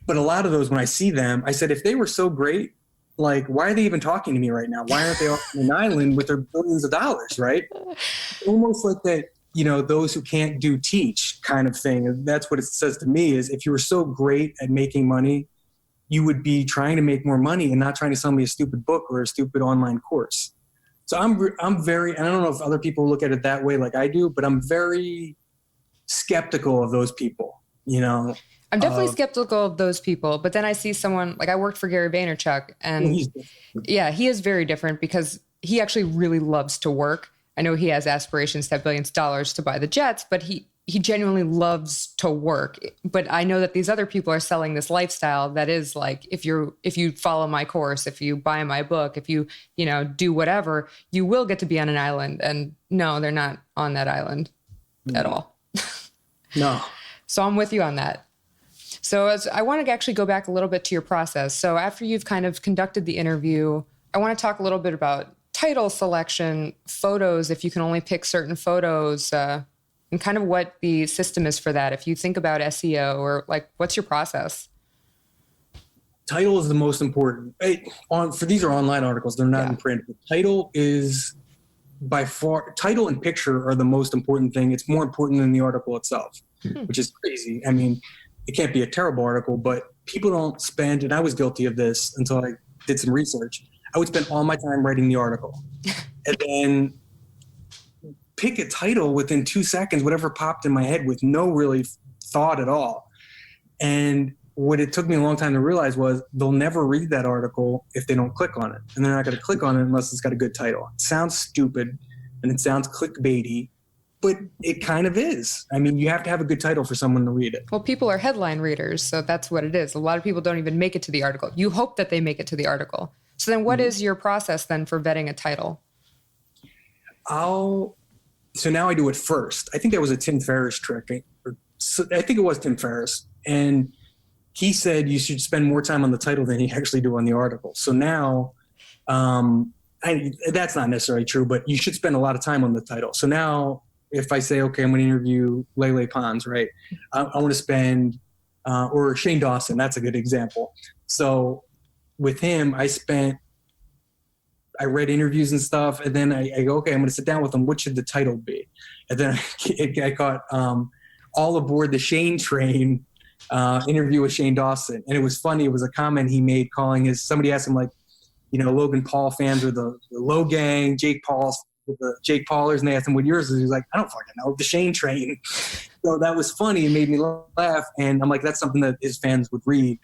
But a lot of those, when I see them, I said, if they were so great, like, why are they even talking to me right now? Why aren't they on an island with their billions of dollars, right? Almost like that, those who can't do teach kind of thing. And that's what it says to me is if you were so great at making money, you would be trying to make more money and not trying to sell me a stupid book or a stupid online course. So I'm very, and I don't know if other people look at it that way like I do, but I'm very skeptical of those people, I'm definitely skeptical of those people, but then I see someone, like I worked for Gary Vaynerchuk, and he is very different because he actually really loves to work. I know he has aspirations to have billions of dollars to buy the jets, but he genuinely loves to work. But I know that these other people are selling this lifestyle that is like, if you follow my course, if you buy my book, if you do whatever, you will get to be on an island. And no, they're not on that island at all. No. So I'm with you on that. So I want to actually go back a little bit to your process. So after you've kind of conducted the interview, I want to talk a little bit about title selection, photos, if you can only pick certain photos, and kind of what the system is for that. If you think about SEO or like, what's your process? Title is the most important. For these are online articles, they're not in print. But title is by far, title and picture are the most important thing. It's more important than the article itself, which is crazy. I mean, it can't be a terrible article, but people don't spend, and I was guilty of this until I did some research. I would spend all my time writing the article and then pick a title within 2 seconds, whatever popped in my head with no really thought at all. And what it took me a long time to realize was they'll never read that article if they don't click on it. And they're not going to click on it unless it's got a good title. It sounds stupid and it sounds clickbaity, but it kind of is. I mean, you have to have a good title for someone to read it. Well, people are headline readers, so that's what it is. A lot of people don't even make it to the article. You hope that they make it to the article. So then what is your process then for vetting a title? So now I do it first. I think that was a Tim Ferriss trick. I think it was Tim Ferriss. And he said you should spend more time on the title than you actually do on the article. So now, that's not necessarily true, but you should spend a lot of time on the title. So now if I say, okay, I'm going to interview Lele Pons, right? I want to spend, or Shane Dawson, that's a good example. So with him, I read interviews and stuff, and then I go, okay, I'm going to sit down with him. What should the title be? And then I got All Aboard the Shane Train interview with Shane Dawson. And it was funny. It was a comment he made somebody asked him like, Logan Paul fans are the Low Gang, Jake Paul's the Jake Paulers, and they asked him what yours is. He was like, I don't fucking know, the Shane Train. So that was funny. It made me laugh. And I'm like, that's something that his fans would read.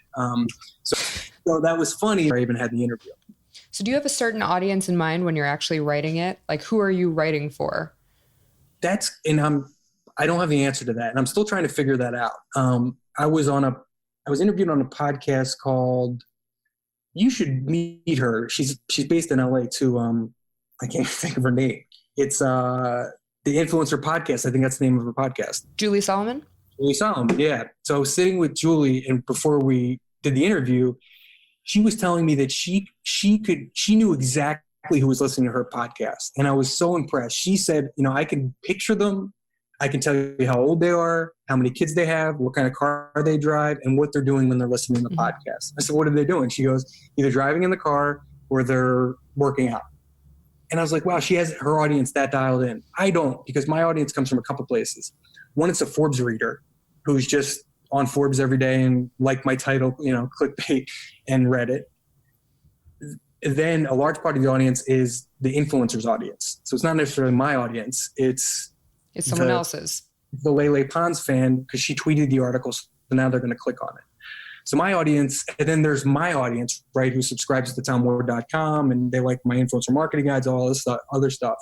So that was funny. I even had the interview. So do you have a certain audience in mind when you're actually writing it? Like, who are you writing for? I don't have the answer to that. And I'm still trying to figure that out. I was interviewed on a podcast called, you should meet her. She's based in LA too. I can't think of her name. It's the Influencer Podcast. I think that's the name of her podcast. Julie Solomon? Julie Solomon, yeah. So I was sitting with Julie, and before we did the interview, she was telling me that she knew exactly who was listening to her podcast. And I was so impressed. She said, I can picture them. I can tell you how old they are, how many kids they have, what kind of car they drive, and what they're doing when they're listening to the podcast. I said, what are they doing? She goes, either driving in the car or they're working out. And I was like, wow, she has her audience that dialed in. I don't, because my audience comes from a couple places. One, it's a Forbes reader who's just on Forbes every day and like my title, clickbait, and read it. Then a large part of the audience is the influencer's audience. So it's not necessarily my audience. It's someone else's. The Lele Pons fan, because she tweeted the article, so now they're going to click on it. So my audience, and then there's my audience, right, who subscribes to TomWard.com, and they like my influencer marketing guides, all this stuff, other stuff.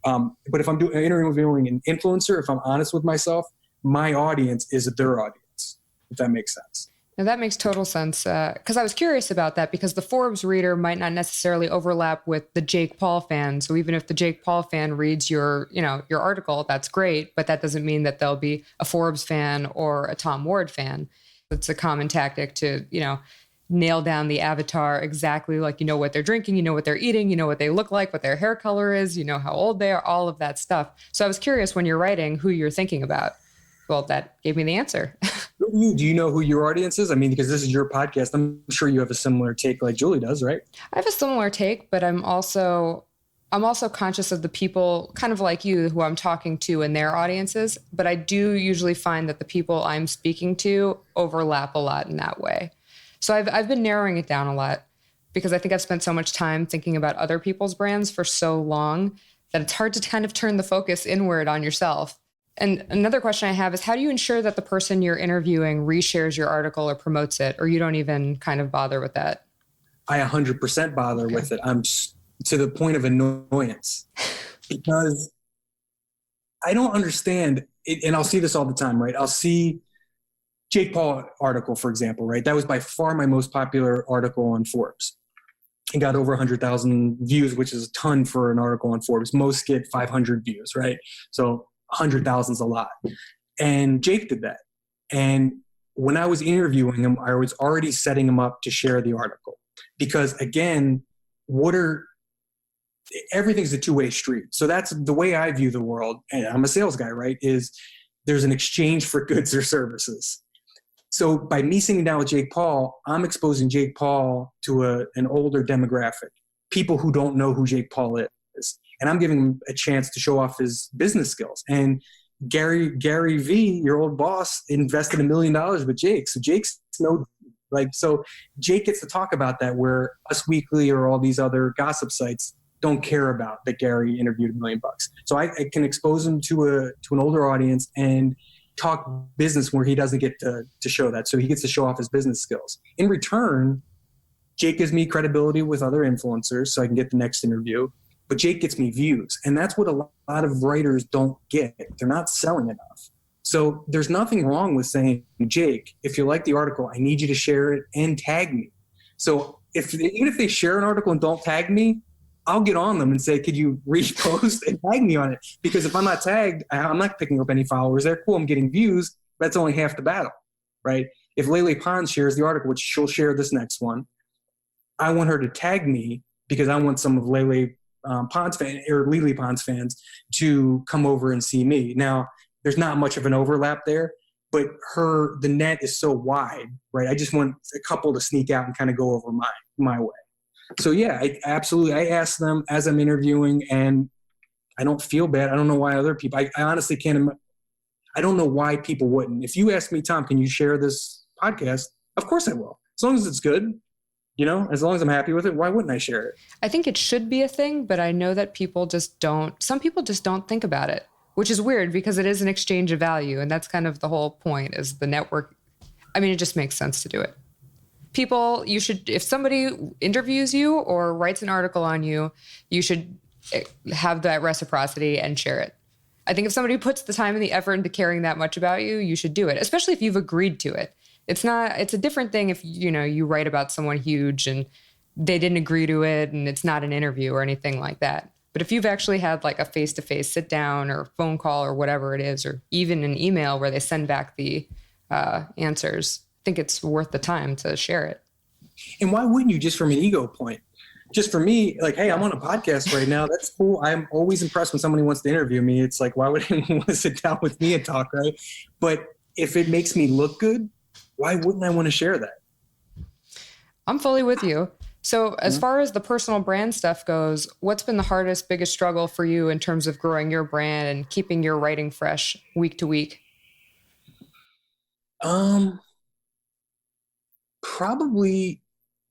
But if I'm interviewing an influencer, if I'm honest with myself, my audience is their audience, if that makes sense. Now that makes total sense, because I was curious about that, because the Forbes reader might not necessarily overlap with the Jake Paul fan. So even if the Jake Paul fan reads your article, that's great, but that doesn't mean that they'll be a Forbes fan or a Tom Ward fan. It's a common tactic to, nail down the avatar exactly, like, what they're drinking, what they're eating, what they look like, what their hair color is, how old they are, all of that stuff. So I was curious when you're writing who you're thinking about. Well, that gave me the answer. Do you know who your audience is? I mean, because this is your podcast, I'm sure you have a similar take like Julie does, right? I have a similar take, but I'm also conscious of the people kind of like you who I'm talking to and their audiences. But I do usually find that the people I'm speaking to overlap a lot in that way. So I've been narrowing it down a lot because I think I've spent so much time thinking about other people's brands for so long that it's hard to kind of turn the focus inward on yourself. And another question I have is, how do you ensure that the person you're interviewing reshares your article or promotes it, or you don't even kind of bother with that? I 100% bother with it. I'm to the point of annoyance because I don't understand it. And I'll see this all the time, right? I'll see Jake Paul article, for example, right? That was by far my most popular article on Forbes. It got over 100,000 views, which is a ton for an article on Forbes. Most get 500 views, right? So 100,000 is a lot. And Jake did that. And when I was interviewing him, I was already setting him up to share the article. Because again, everything's a two-way street. So that's the way I view the world. And I'm a sales guy, right? Is there's an exchange for goods or services. So by me sitting down with Jake Paul, I'm exposing Jake Paul to an older demographic, people who don't know who Jake Paul is. And I'm giving him a chance to show off his business skills. And Gary V, your old boss, invested $1 million with Jake. So Jake's so Jake gets to talk about that, where Us Weekly or all these other gossip sites don't care about that Gary interviewed $1 million. So I can expose him to an older audience and talk business where he doesn't get to show that. So he gets to show off his business skills. In return, Jake gives me credibility with other influencers so I can get the next interview. But Jake gets me views. And that's what a lot of writers don't get. They're not selling enough. So there's nothing wrong with saying, Jake, if you like the article, I need you to share it and tag me. So even if they share an article and don't tag me, I'll get on them and say, could you repost and tag me on it? Because if I'm not tagged, I'm not picking up any followers. They're cool, I'm getting views. That's only half the battle, right? If Lele Pons shares the article, which she'll share this next one, I want her to tag me because I want some of Lele Pons fans to come over and see me. Now, there's not much of an overlap there, but the net is so wide, right? I just want a couple to sneak out and kind of go over my way. So yeah, I ask them as I'm interviewing, and I don't feel bad. I don't know why other people, I honestly can't, I don't know why people wouldn't. If you ask me, Tom, can you share this podcast? Of course I will. As long as it's good, as long as I'm happy with it, why wouldn't I share it? I think it should be a thing, but I know that some people just don't think about it, which is weird because it is an exchange of value. And that's kind of the whole point, is the network. I mean, it just makes sense to do it. People, if somebody interviews you or writes an article on you, you should have that reciprocity and share it. I think if somebody puts the time and the effort into caring that much about you, you should do it, especially if you've agreed to it. It's a different thing if, you write about someone huge and they didn't agree to it and it's not an interview or anything like that. But if you've actually had like a face-to-face sit down or phone call or whatever it is, or even an email where they send back the answers, I think it's worth the time to share it. And why wouldn't you, just from an ego point? Just for me, like, hey, I'm on a podcast right now. That's cool. I'm always impressed when somebody wants to interview me. It's like, why would anyone want to sit down with me and talk, right? But if it makes me look good, why wouldn't I want to share that? I'm fully with you. So as far as the personal brand stuff goes, what's been the hardest, biggest struggle for you in terms of growing your brand and keeping your writing fresh week to week? Probably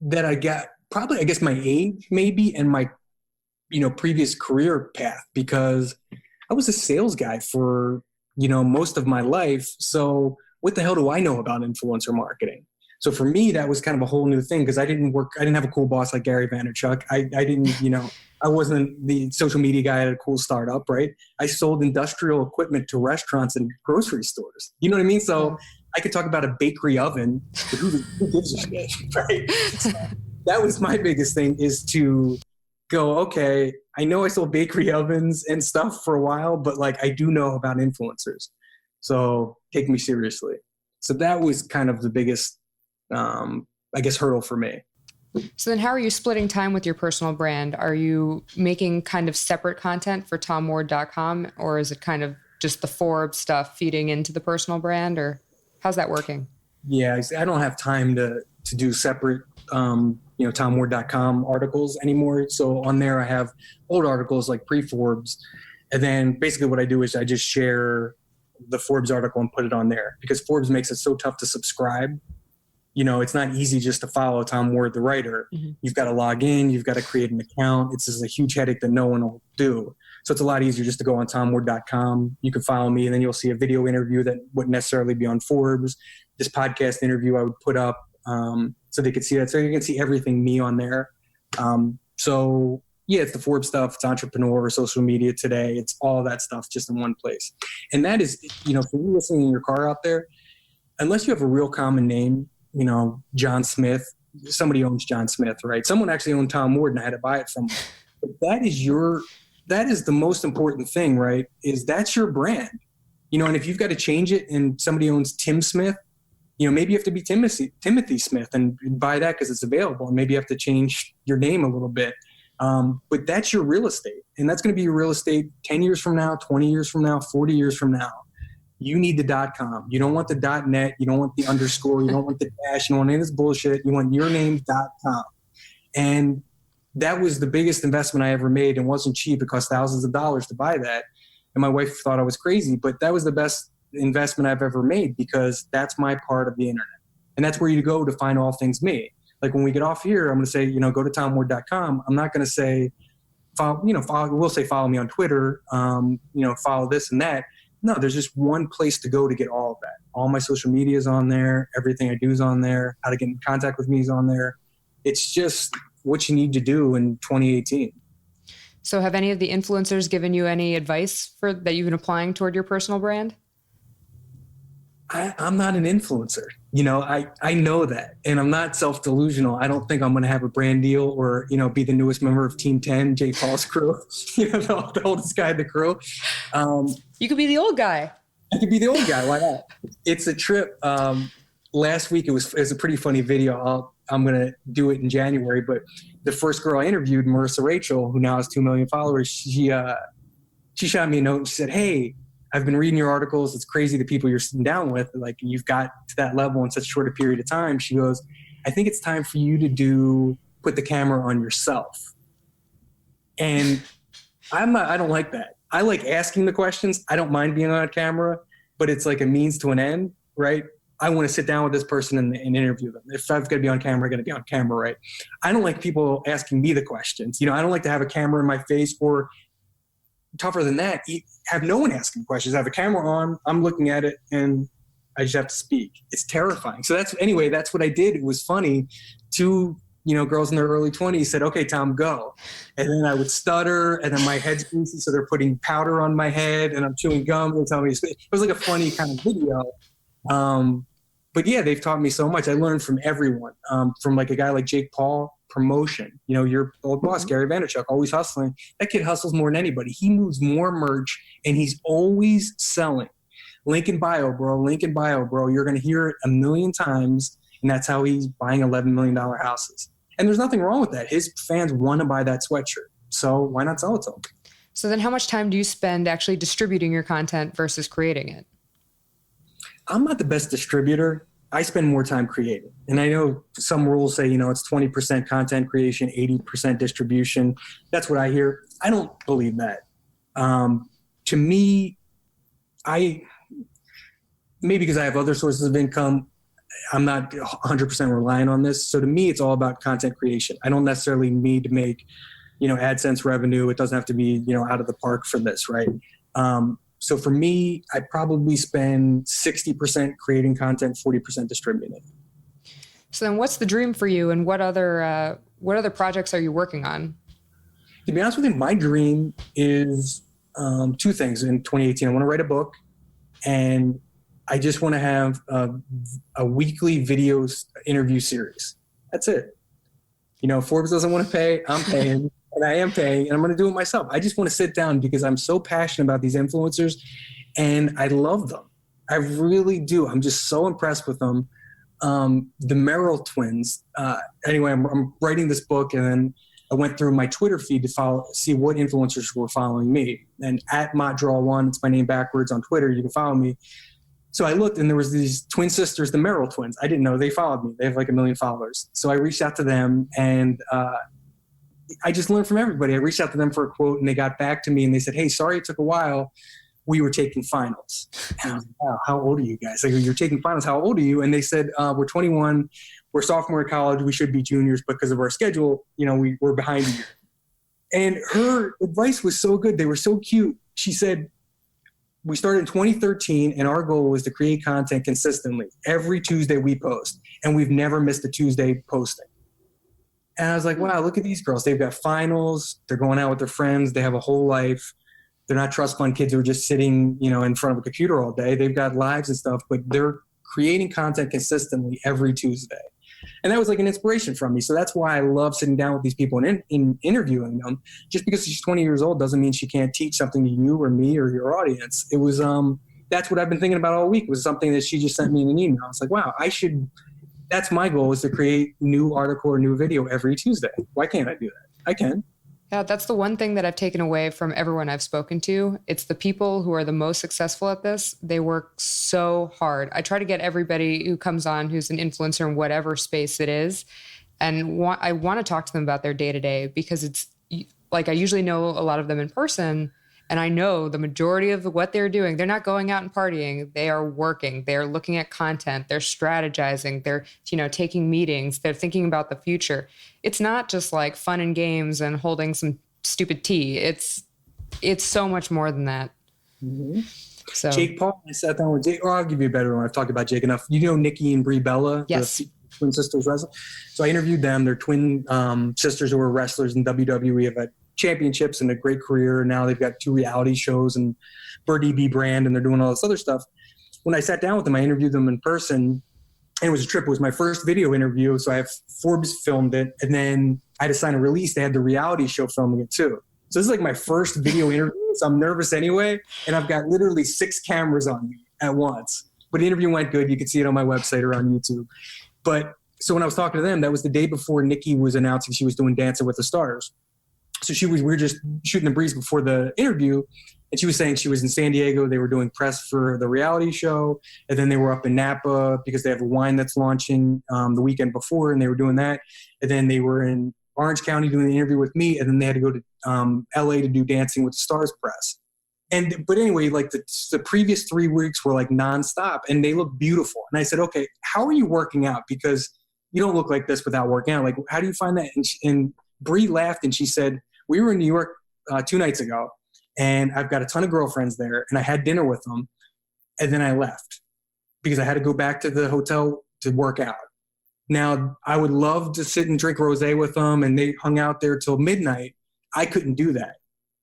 that I guess my age maybe, and my, previous career path, because I was a sales guy for, most of my life. So what the hell do I know about influencer marketing? So for me, that was kind of a whole new thing, because I didn't have a cool boss like Gary Vaynerchuk. I didn't, I wasn't the social media guy at a cool startup, right? I sold industrial equipment to restaurants and grocery stores. You know what I mean? So I could talk about a bakery oven, but who gives a shit, right? So that was my biggest thing, is to go, okay, I know I sold bakery ovens and stuff for a while, but like, I do know about influencers. So take me seriously. So that was kind of the biggest, I guess, hurdle for me. So then how are you splitting time with your personal brand? Are you making kind of separate content for TomWard.com, or is it kind of just the Forbes stuff feeding into the personal brand, or how's that working? Yeah, I don't have time to do separate, TomWard.com articles anymore. So on there, I have old articles like pre-Forbes. And then basically what I do is I just share the Forbes article and put it on there, because Forbes makes it so tough to subscribe. It's not easy just to follow Tom Ward, the writer. Mm-hmm. You've got to log in. You've got to create an account. It's just a huge headache that no one will do. So it's a lot easier just to go on TomWard.com. You can follow me, and then you'll see a video interview that wouldn't necessarily be on Forbes. This podcast interview I would put up so they could see that. So you can see everything me on there. So yeah, it's the Forbes stuff. It's Entrepreneur, Social Media Today. It's all that stuff just in one place. And that is, for you listening in your car out there, unless you have a real common name, John Smith, somebody owns John Smith, right? Someone actually owned Tom Ward and I had to buy it from him. But that is the most important thing, right? Is that's your brand, and if you've got to change it and somebody owns Tim Smith, maybe you have to be Timothy Smith and buy that because it's available. And maybe you have to change your name a little bit. But that's your real estate, and that's going to be your real estate 10 years from now, 20 years from now, 40 years from now. You need the .com. You don't want the .net. You don't want the underscore. You don't want the dash. You don't want any of this bullshit. You want your name .com. And that was the biggest investment I ever made, and wasn't cheap. It cost thousands of dollars to buy that. And my wife thought I was crazy, but that was the best investment I've ever made, because that's my part of the internet. And that's where you go to find all things me. Like when we get off here, I'm going to say, go to TomWard.com. I'm not going to say, we'll say follow me on Twitter, follow this and that. No, there's just one place to go to get all of that. All my social media is on there. Everything I do is on there. How to get in contact with me is on there. It's just what you need to do in 2018. So have any of the influencers given you any advice that you've been applying toward your personal brand? I'm not an influencer. I know that, and I'm not self-delusional. I don't think I'm going to have a brand deal or, be the newest member of Team 10, Jay Paul's crew, the oldest guy in the crew. You could be the old guy. I could be the old guy. Why not? It's a trip. Last week, it was a pretty funny video. I'm going to do it in January, but the first girl I interviewed, Marissa Rachel, who now has 2 million followers, she shot me a note and she said, "Hey, I've been reading your articles. It's crazy the people you're sitting down with. Like, you've got to that level in such a short a period of time." She goes, "I think it's time for you to put the camera on yourself." And I don't like that. I like asking the questions. I don't mind being on camera, but it's like a means to an end, right? I want to sit down with this person and interview them. If I've got to be on camera, I'm going to be on camera, right? I don't like people asking me the questions. I don't like to have a camera in my face, or tougher than that, have no one asking questions. I have a camera on, I'm looking at it, and I just have to speak. It's terrifying. So that's what I did. It was funny. Two, girls in their early 20s said, "Okay, Tom, go." And then I would stutter, and then my head's greasy, so they're putting powder on my head, and I'm chewing gum. They tell me it was like a funny kind of video. But yeah, they've taught me so much. I learned from everyone, from like a guy like Jake Paul. Promotion, your old boss, Gary Vaynerchuk, always hustling. That kid hustles more than anybody. He moves more merch, and he's always selling. link in bio, bro, link in bio, bro. You're going to hear it a million times. And that's how he's buying $11 million houses. And there's nothing wrong with that. His fans want to buy that sweatshirt. So why not sell it to them? So then how much time do you spend actually distributing your content versus creating it? I'm not the best distributor. I spend more time creating. And I know some rules say, it's 20% content creation, 80% distribution. That's what I hear. I don't believe that. To me, maybe because I have other sources of income, I'm not 100% reliant on this. So to me, it's all about content creation. I don't necessarily need to make, AdSense revenue. It doesn't have to be, out of the park for this, right? So for me, I probably spend 60% creating content, 40% distributing. So then what's the dream for you, and what other projects are you working on? To be honest with you, my dream is two things in 2018. I want to write a book, and I just want to have a weekly video interview series. That's it. Forbes doesn't want to pay. I'm paying, and I am paying, and I'm going to do it myself. I just want to sit down because I'm so passionate about these influencers, and I love them. I really do. I'm just so impressed with them. The Merrill twins. Anyway, I'm writing this book, and then I went through my Twitter feed to see what influencers were following me. And at MottDraw1, it's my name backwards on Twitter. You can follow me. So I looked, and there was these twin sisters, the Merrill twins. I didn't know they followed me. They have like 1 million followers. So I reached out to them, and I just learned from everybody. I reached out to them for a quote, and they got back to me, and they said, "Hey, sorry it took a while. We were taking finals." And I was like, "Wow, how old are you guys?" Like, "You're taking finals. How old are you?" And they said, "We're 21. We're sophomore in college. We should be juniors, but because of our schedule, we're behind you." And her advice was so good. They were so cute. She said, "We started in 2013, and our goal was to create content consistently. Every Tuesday we post, and we've never missed a Tuesday posting." And I was like, wow, look at these girls. They've got finals. They're going out with their friends. They have a whole life. They're not trust fund kids who are just sitting, in front of a computer all day. They've got lives and stuff, but they're creating content consistently every Tuesday. And that was like an inspiration from me. So that's why I love sitting down with these people and in interviewing them. Just because she's 20 years old doesn't mean she can't teach something to you or me or your audience. It was, that's what I've been thinking about all week, was something that she just sent me in an email. I was like, wow, that's my goal, is to create new article or new video every Tuesday. Why can't I do that? I can. Yeah, that's the one thing that I've taken away from everyone I've spoken to. It's the people who are the most successful at this. They work so hard. I try to get everybody who comes on who's an influencer in whatever space it is. And I want to talk to them about their day-to-day, because it's like I usually know a lot of them in person. And I know the majority of what they're doing, they're not going out and partying. They are working. They're looking at content. They're strategizing. They're, taking meetings. They're thinking about the future. It's not just like fun and games and holding some stupid tea. It's so much more than that. Mm-hmm. So Jake Paul, I sat down with Jake. I'll give you a better one. I've talked about Jake enough. Nikki and Brie Bella, yes, the twin sisters wrestling. So I interviewed them. They're twin sisters who were wrestlers in WWE. Have had championships and a great career. Now they've got 2 reality shows and Birdie B brand, and they're doing all this other stuff. When I sat down with them, I interviewed them in person, and it was a trip. It was my first video interview. So I have Forbes filmed it, and then I had to sign a release. They had the reality show filming it too. So this is like my first video interview. So I'm nervous anyway. And I've got literally 6 cameras on me at once, but the interview went good. You can see it on my website or on YouTube. But so when I was talking to them, that was the day before Nikki was announcing she was doing Dancing with the Stars. So we were just shooting the breeze before the interview, and she was saying she was in San Diego. They were doing press for the reality show, and then they were up in Napa because they have a wine that's launching the weekend before, and they were doing that. And then they were in Orange County doing the interview with me, and then they had to go to LA to do Dancing with the Stars press. But anyway, like the previous 3 weeks were like nonstop, and they look beautiful. And I said, okay, how are you working out? Because you don't look like this without working out. Like, how do you find that? And Brie laughed, and she said, we were in New York 2 nights ago, and I've got a ton of girlfriends there, and I had dinner with them, and then I left because I had to go back to the hotel to work out. Now, I would love to sit and drink rosé with them, and they hung out there till midnight. I couldn't do that.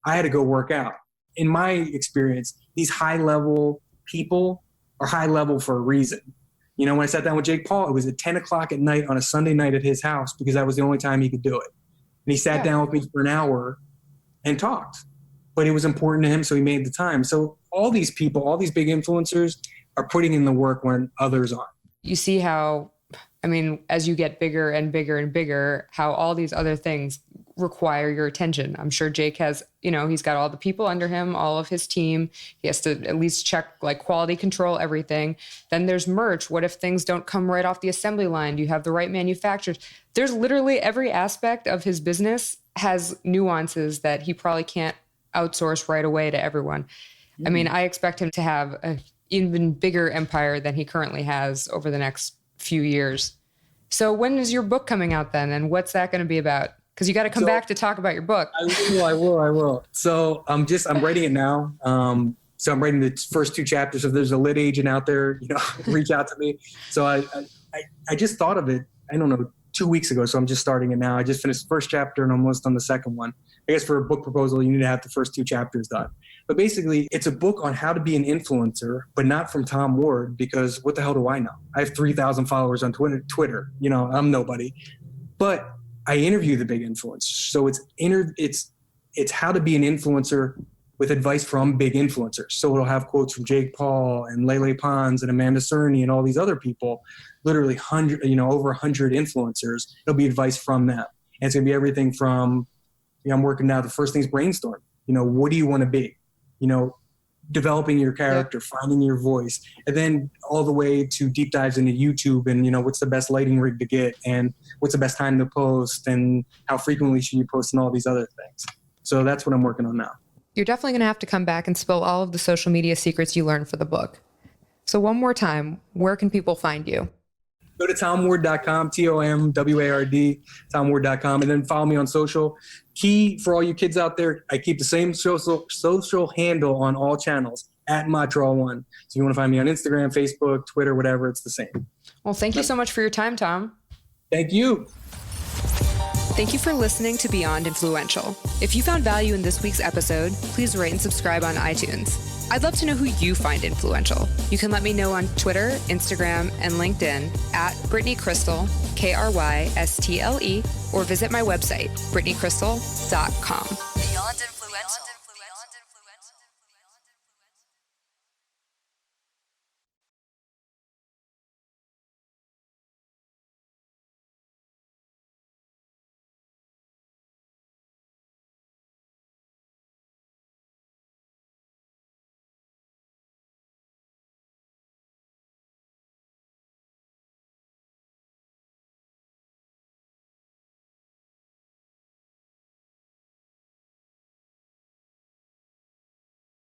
I had to go work out. In my experience, these high-level people are high-level for a reason. When I sat down with Jake Paul, it was at 10 o'clock at night on a Sunday night at his house because that was the only time he could do it. And he sat down with me for an hour and talked. but it was important to him, so he made the time. So all these people, all these big influencers are putting in the work when others aren't. You see how, I mean, as you get bigger and bigger and bigger, how all these other things require your attention. I'm sure Jake has, he's got all the people under him, all of his team. He has to at least check like quality control, everything. Then there's merch. What if things don't come right off the assembly line? Do you have the right manufacturers? There's literally every aspect of his business has nuances that he probably can't outsource right away to everyone. I mean, I expect him to have an even bigger empire than he currently has over the next few years. So when is your book coming out then? And what's that going to be about? Because you got to come back to talk about your book. I will. So I'm writing it now. So I'm writing the first 2 chapters. So if there's a lit agent out there, reach out to me. So I just thought of it, I don't know, 2 weeks ago. So I'm just starting it now. I just finished the first chapter and almost on the second one. I guess for a book proposal, you need to have the first 2 chapters done. But basically, it's a book on how to be an influencer, but not from Tom Ward, because what the hell do I know? I have 3,000 followers on Twitter. I'm nobody. But I interview the big influencers. So it's how to be an influencer with advice from big influencers. So it'll have quotes from Jake Paul and Lele Pons and Amanda Cerny and all these other people, literally over 100 influencers. It'll be advice from them. And it's going to be everything from, I'm working now, the first thing's brainstorm. What do you want to be? Developing your character, finding your voice, and then all the way to deep dives into YouTube and, what's the best lighting rig to get and what's the best time to post and how frequently should you post and all these other things. So that's what I'm working on now. You're definitely going to have to come back and spill all of the social media secrets you learned for the book. So one more time, where can people find you? Go to tomward.com, TOMWARD, tomward.com, and then follow me on social. Key for all you kids out there, I keep the same social handle on all channels, @Montreal1. So you want to find me on Instagram, Facebook, Twitter, whatever, it's the same. Well, thank you so much for your time, Tom. Thank you. Thank you for listening to Beyond Influential. If you found value in this week's episode, please rate and subscribe on iTunes. I'd love to know who you find influential. You can let me know on Twitter, Instagram, and LinkedIn @Brittany Crystal, KRYSTLE, or visit my website, brittanycrystal.com. Beyond Influential.